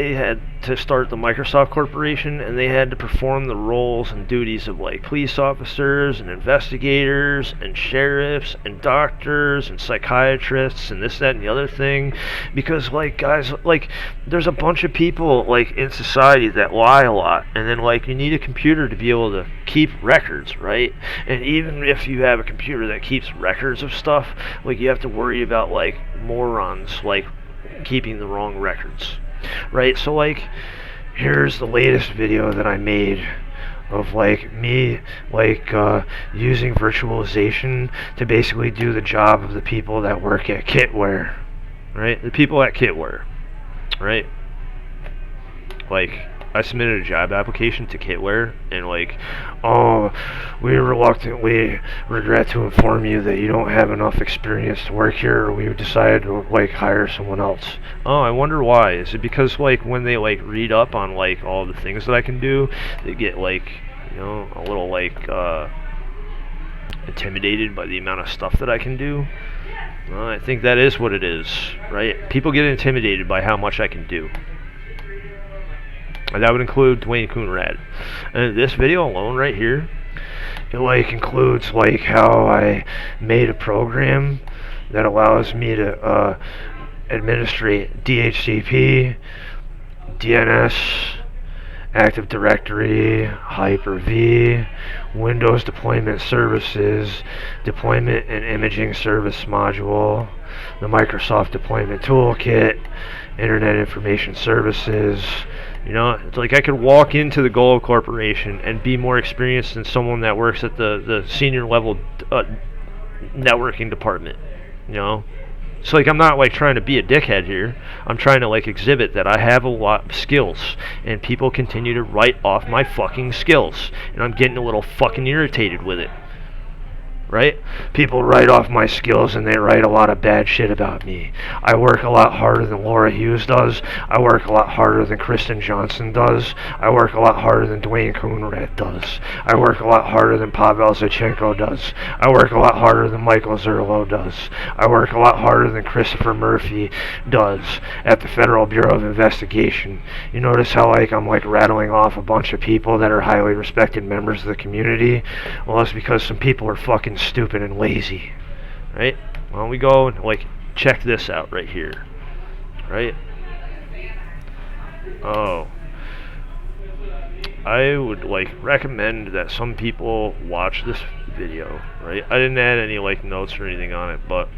to start the Microsoft Corporation, and they had to perform the roles and duties of police officers and investigators and sheriffs and doctors and psychiatrists and this, that, and the other thing, because guys, there's a bunch of people in society that lie a lot, and then you need a computer to be able to keep records, right? And even if you have a computer that keeps records of stuff, you have to worry about morons keeping the wrong records, right? So here's the latest video that I made of me using virtualization to basically do the job of the people that work at Kitware, right? The people at Kitware, right? I submitted a job application to Kitware, and oh, we reluctantly regret to inform you that you don't have enough experience to work here, or we decided to hire someone else. Oh, I wonder why. Is it because when they read up on all the things that I can do, they get a little intimidated by the amount of stuff that I can do? Well, I think that is what it is, right? People get intimidated by how much I can do. And that would include Dwayne Coonrad. And this video alone right here, it includes how I made a program that allows me to administrate DHCP, DNS, Active Directory, Hyper-V, Windows Deployment Services, Deployment and Imaging Service Module, the Microsoft Deployment Toolkit, Internet Information Services. It's I could walk into the Gold Corporation and be more experienced than someone that works at the senior level networking department. It's I'm not trying to be a dickhead here. I'm trying to exhibit that I have a lot of skills, and people continue to write off my fucking skills, and I'm getting a little fucking irritated with it. Right? People write off my skills, and they write a lot of bad shit about me. I work a lot harder than Laura Hughes does. I work a lot harder than Kristen Johnson does. I work a lot harder than Dwayne Coonrad does. I work a lot harder than Pavel Zachenko does. I work a lot harder than Michael Zerlo does. I work a lot harder than Christopher Murphy does at the Federal Bureau of Investigation. You notice how I'm rattling off a bunch of people that are highly respected members of the community? Well, it's because some people are fucking stupid and lazy, right? Why don't we go and check this out right here, right? Oh, I would recommend that some people watch this video, right? I didn't add any notes or anything on it, but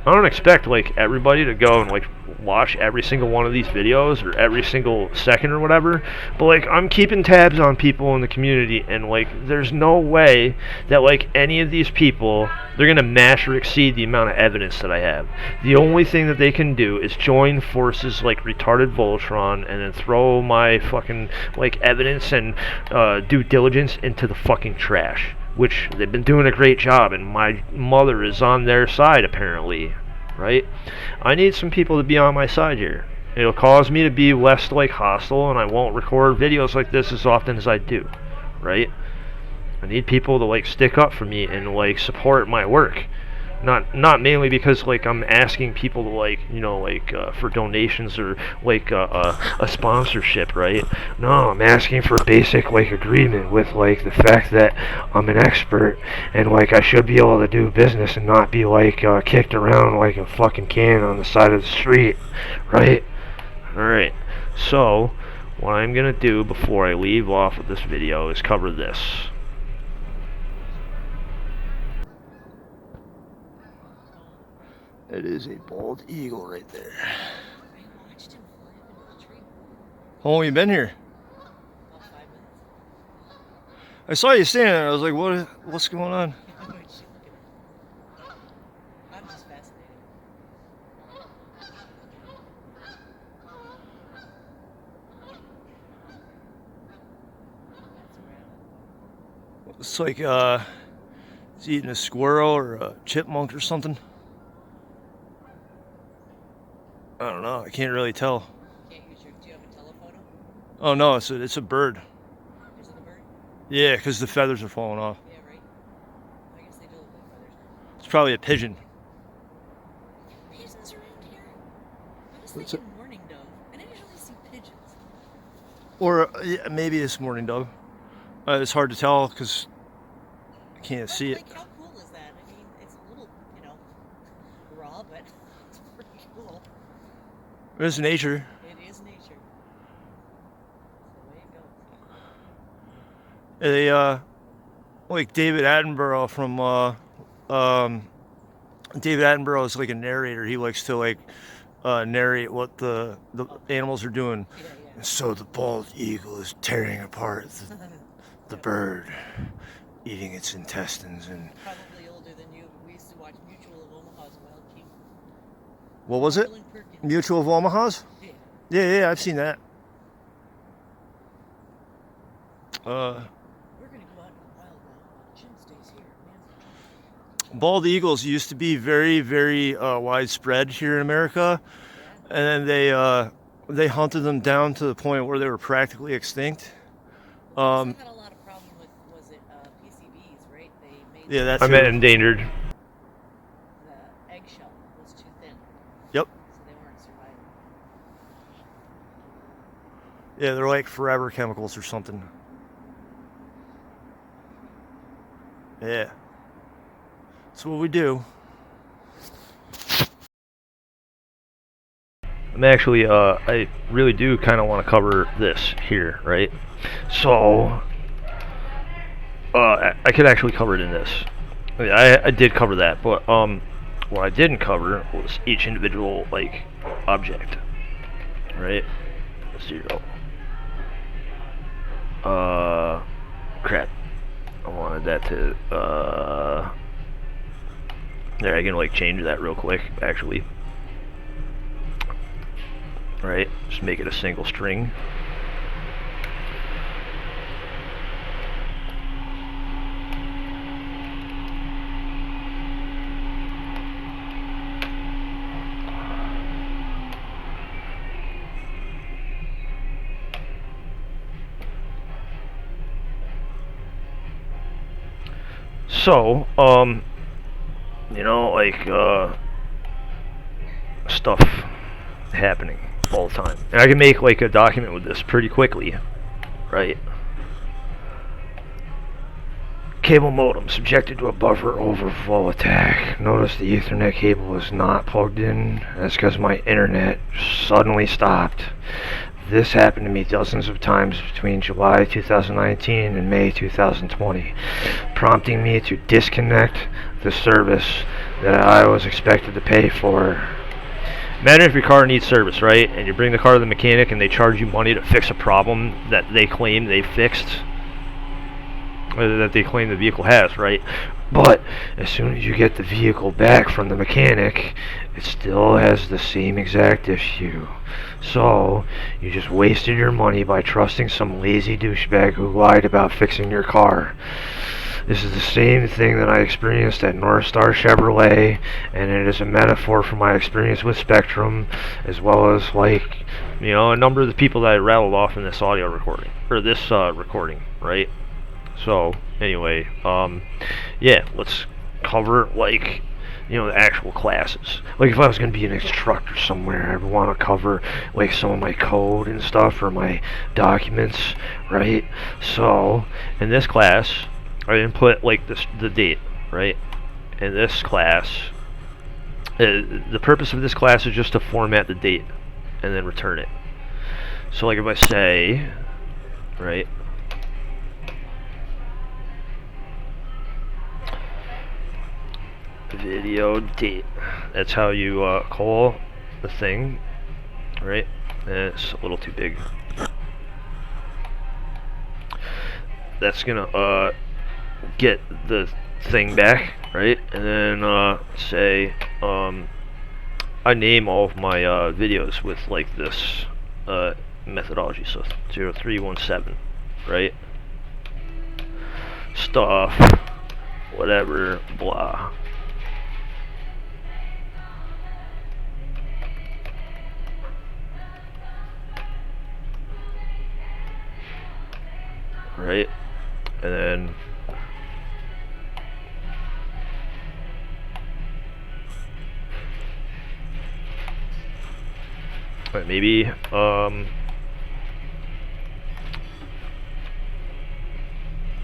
I don't expect like everybody to go and like watch every single one of these videos or every single second or whatever, but like I'm keeping tabs on people in the community, and like there's no way that like any of these people, they're gonna match or exceed the amount of evidence that I have. The only thing that they can do is join forces like retarded Voltron and then throw my fucking like evidence and due diligence into the fucking trash, which they've been doing a great job, and my mother is on their side apparently, right? I need some people to be on my side here. It'll cause me to be less like hostile, and I won't record videos like this as often as I do, right? I need people to like stick up for me and like support my work. Not mainly because like I'm asking people to like, you know, like for donations or like a sponsorship, right? No, I'm asking for basic like agreement with like the fact that I'm an expert and like I should be able to do business and not be like kicked around like a fucking can on the side of the street, right? All right. So what I'm gonna do before I leave off of this video is cover this. It is a bald eagle right there. I watched him fly up into the tree. How long have you been here? About 5 minutes. I saw you standing there. I was like, what's going on? I'm just fascinated. It's like it's eating a squirrel or a chipmunk or something. I don't know. I can't really tell. Can't use your. Do you have a telephoto? Oh no, it's a bird. Is it a bird? Yeah, because the feathers are falling off. Yeah, right. I guess they do look like feathers. It's probably a pigeon. Pigeons around here. I was What's thinking mourning dove. I didn't usually see pigeons. Or yeah, maybe it's mourning dove. It's hard to tell because I can't see it. Like, how cool is that? I mean, it's a little, raw, but it's pretty cool. It's nature. It is nature. That's the way it goes. Like David Attenborough from David Attenborough is like a narrator. He likes to like narrate what the animals are doing. Yeah, And so the bald eagle is tearing apart the bird, eating its intestines, and Probably older than you, but we used to watch Mutual of Omaha's Wild King. what was it? Colin Perkins. Mutual of Omaha's? Yeah. Yeah, I've seen that. We're gonna go out in the wild now. Jim stays here. Man. Bald eagles used to be very, very widespread here in America, and then they hunted them down to the point where they were practically extinct. They also had a lot of problem with, was it PCBs, right? They made Yeah, that's I meant endangered. the eggshell was too thin, Yep. so they weren't surviving. Yeah, they're like forever chemicals or something. Yeah. That's what we do. I'm actually, I really do kind of want to cover this here, right? So, I could actually cover it in this. I did cover that, but what I didn't cover was each individual like object, right? Let's see. Crap. I wanted that to. There, I can like change that real quick, actually. Right, just make it a single string. So, like, stuff happening all the time. And I can make like a document with this pretty quickly, right? Cable modem subjected to a buffer overflow attack. Notice the Ethernet cable is not plugged in. That's because my internet suddenly stopped. This happened to me dozens of times between July 2019 and May 2020, prompting me to disconnect the service that I was expected to pay for. Imagine if your car needs service, right? And you bring the car to the mechanic and they charge you money to fix a problem that they claim they fixed, or that they claim the vehicle has, right? But as soon as you get the vehicle back from the mechanic, it still has the same exact issue. So you just wasted your money by trusting some lazy douchebag who lied about fixing your car. This is the same thing that I experienced at North Star Chevrolet, and it is a metaphor for my experience with Spectrum, as well as, like, you know, a number of the people that I rattled off in this audio recording, or this recording, right? So anyway, yeah, let's cover, like, you know, the actual classes. Like, if I was going to be an instructor somewhere, I would want to cover, like, some of my code and stuff, or my documents, right? So in this class, I input, like, the date, right? In this class, the purpose of this class is just to format the date and then return it. So, like, if I say, right, video date, that's how you call the thing, right? And it's a little too big. That's gonna get the thing back, right? And then say I name all of my videos with, like, this methodology, so 0317, right? Stuff, whatever, blah. Right? And then maybe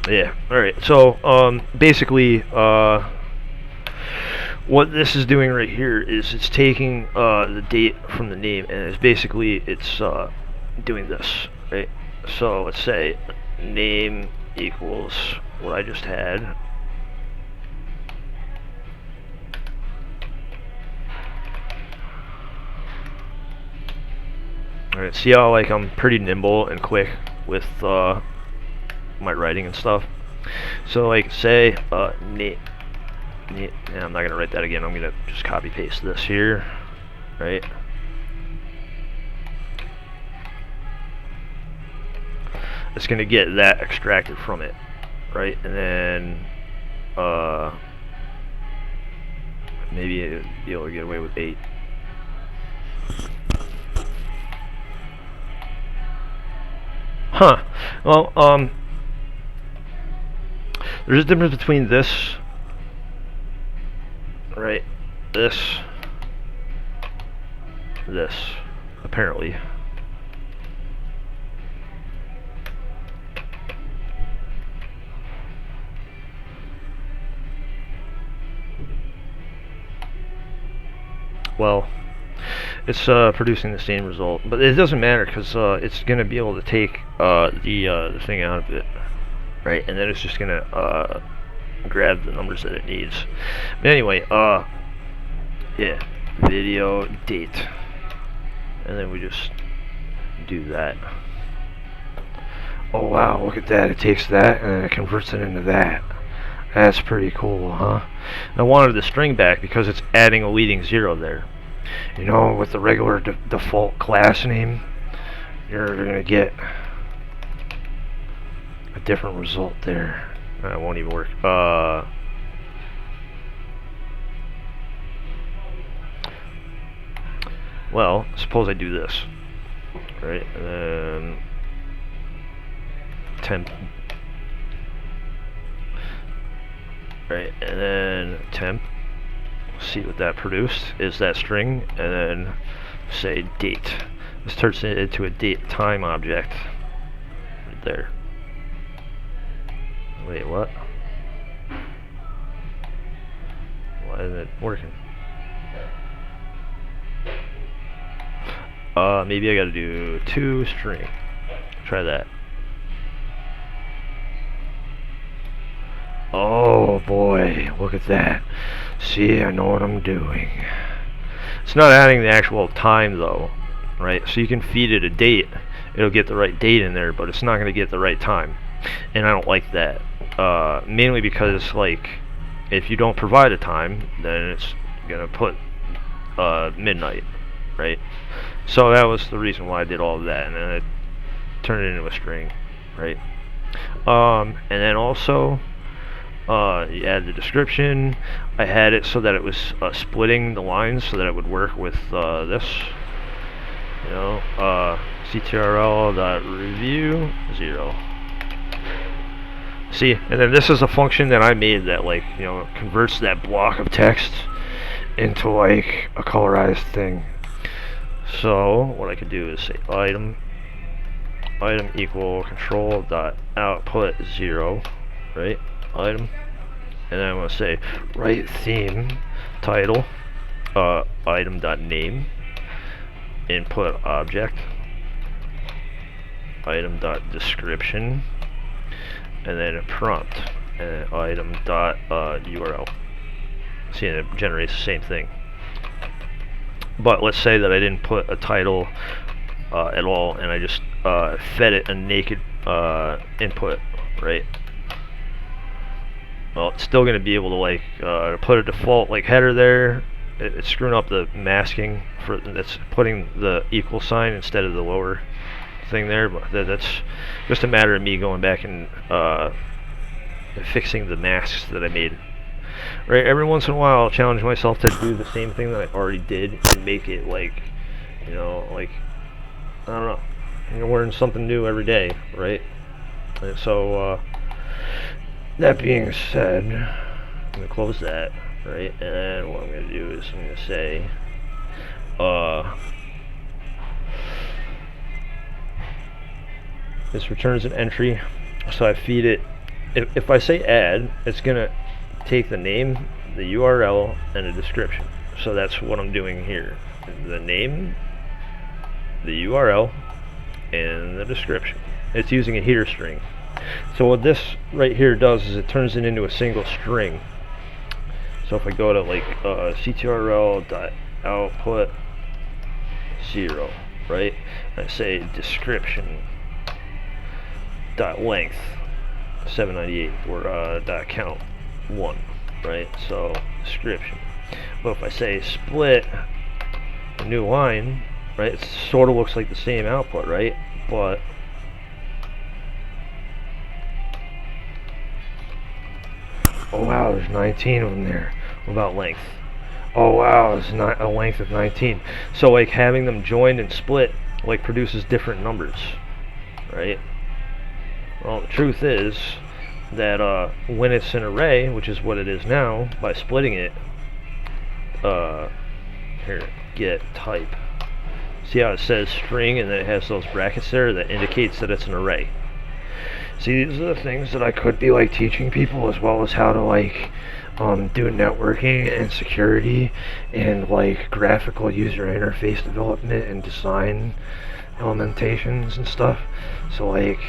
yeah, alright, so basically what this is doing right here is it's taking the date from the name, and it's basically doing this, right? So let's say name equals what I just had. Alright, see how, like, I'm pretty nimble and quick with my writing and stuff. So, like, say name. I'm not gonna write that again. I'm gonna just copy paste this here, right? It's gonna get that extracted from it, right? And then maybe you'll be able to get away with 8. Huh. Well, there's a difference between this, right? This, apparently. Well, it's producing the same result, but it doesn't matter because it's going to be able to take the thing out of it, right? And then it's just going to grab the numbers that it needs. But anyway, yeah, video date, and then we just do that. Oh wow, look at that! It takes that and then it converts it into that. That's pretty cool, huh? I wanted the string back because it's adding a leading 0 there. You know, with the regular default class name, you're going to get a different result there. That won't even work. Well, suppose I do this, right? And then temp. Right, and then temp, see what that produced is that string, and then say date. This turns it into a date time object right there. Wait, what? Why isn't it working? Maybe I gotta do toString. Try that. Oh, boy, look at that. See, I know what I'm doing. It's not adding the actual time though, right? So you can feed it a date. It'll get the right date in there, but it's not going to get the right time. And I don't like that. Mainly because, like, if you don't provide a time, then it's going to put midnight, right? So that was the reason why I did all of that, and then I turned it into a string, right? And then also, you add the description. I had it so that it was splitting the lines so that it would work with this. You know, ctrl.review 0. See, and then this is a function that I made that, like, you know, converts that block of text into like a colorized thing. So what I could do is say item equal control dot output 0, right? Item, and then I'm gonna say write theme title item dot name input object item dot description, and then a prompt and item dot URL. See, and it generates the same thing. But let's say that I didn't put a title at all, and I just fed it a naked input, right? Well, it's still going to be able to, like, put a default like header there. It's screwing up the masking for that's putting the equal sign instead of the lower thing there. But that's just a matter of me going back and fixing the masks that I made. Right, every once in a while I'll challenge myself to do the same thing that I already did and make it, like, you know, like, I don't know, you're learning something new every day, right? And so that being said, I'm gonna close that, right? And what I'm gonna do is I'm gonna say this returns an entry, so I feed it. If I say add, it's gonna take the name, the URL, and a description. So that's what I'm doing here. The name, the URL, and the description. It's using a header string. So what this right here does is it turns it into a single string. So if I go to, like, ctrl.output 0, right? I say description dot length 798 or dot count 1, right? So description. But if I say split a new line, right, it sort of looks like the same output, right? But oh wow, there's 19 of them there. What about length? Oh wow, it's not a length of 19. So, like, having them joined and split, like, produces different numbers, right? Well, the truth is that when it's an array, which is what it is now, by splitting it, here, get type. See how it says string and then it has those brackets there that indicates that it's an array. See, these are the things that I could be, like, teaching people, as well as how to, like, do networking and security and, like, graphical user interface development and design implementations and stuff. So, like,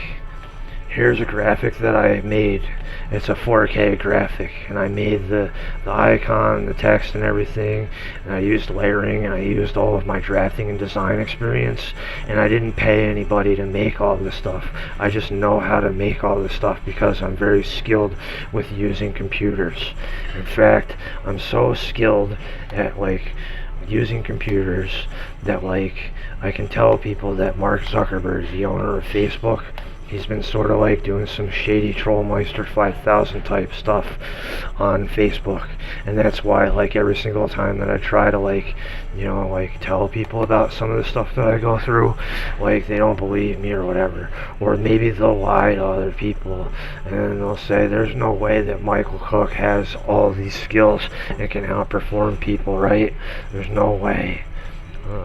here's a graphic that I made. It's a 4K graphic, and I made the icon, the text, and everything, and I used layering, and I used all of my drafting and design experience, and I didn't pay anybody to make all this stuff. I just know how to make all this stuff because I'm very skilled with using computers. In fact, I'm so skilled at, like, using computers that, like, I can tell people that Mark Zuckerberg, the owner of Facebook, he's been sort of, like, doing some shady Trollmeister 5000 type stuff on Facebook, and that's why, like, every single time that I try to, like, you know, like, tell people about some of the stuff that I go through, like, they don't believe me or whatever, or maybe they'll lie to other people and they'll say there's no way that Michael Cook has all these skills and can outperform people, right? There's no way.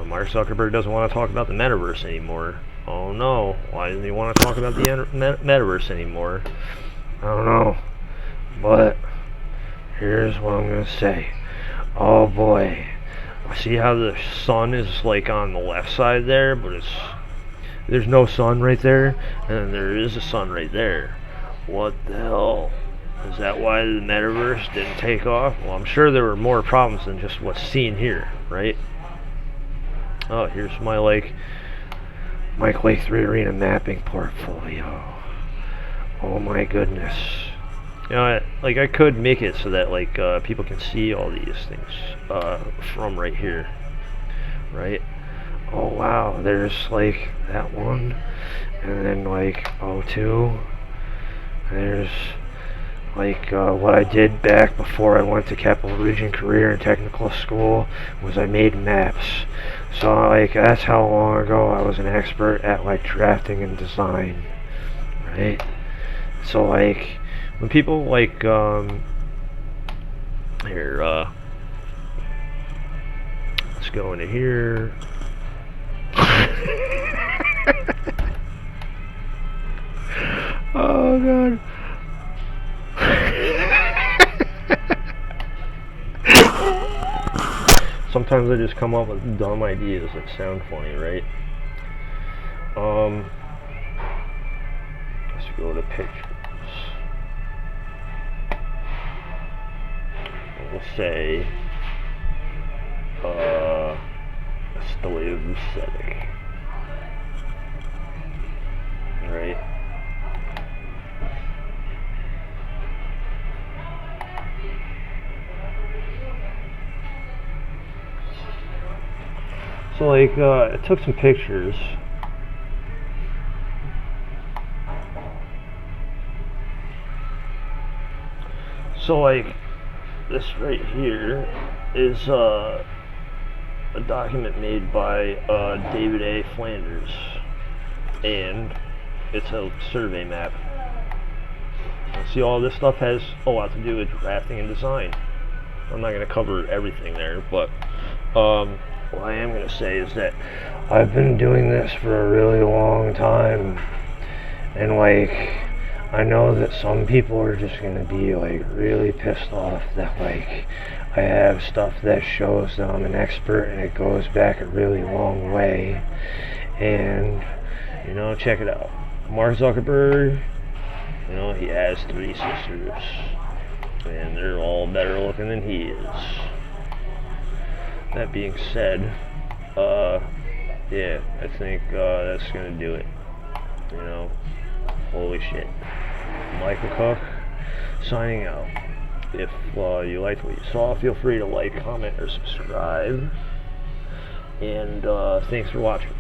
Mark Zuckerberg doesn't want to talk about the metaverse anymore. Oh no, why doesn't he want to talk about the metaverse anymore? I don't know. But here's what I'm going to say. Oh boy. See how the sun is, like, on the left side there, but there's no sun right there, and there is a sun right there. What the hell? Is that why the metaverse didn't take off? Well, I'm sure there were more problems than just what's seen here, right? Oh, here's my Mike Lake 3 Arena mapping portfolio. Oh my goodness. You know, I could make it so that people can see all these things from right here, right? Oh wow, there's that one, and then O2. There's what I did back before I went to Capital Region Career and Technical School was I made maps. So that's how long ago I was an expert at drafting and design, right? So when people here, let's go into here. Oh god. Sometimes I just come up with dumb ideas that sound funny, right? Let's go to pictures. We'll say Stoliv aesthetic. Right? So I took some pictures. So this right here is a document made by David A. Flanders, and it's a survey map. See, all this stuff has a lot to do with drafting and design. I'm not going to cover everything there, but what I am going to say is that I've been doing this for a really long time, and I know that some people are just going to be really pissed off that I have stuff that shows that I'm an expert and it goes back a really long way. And check it out. Mark Zuckerberg, he has 3 sisters, and they're all better looking than he is. That being said, yeah, I think that's gonna do it. Holy shit. Michael Cook, signing out. If you liked what you saw, feel free to comment or subscribe. And thanks for watching.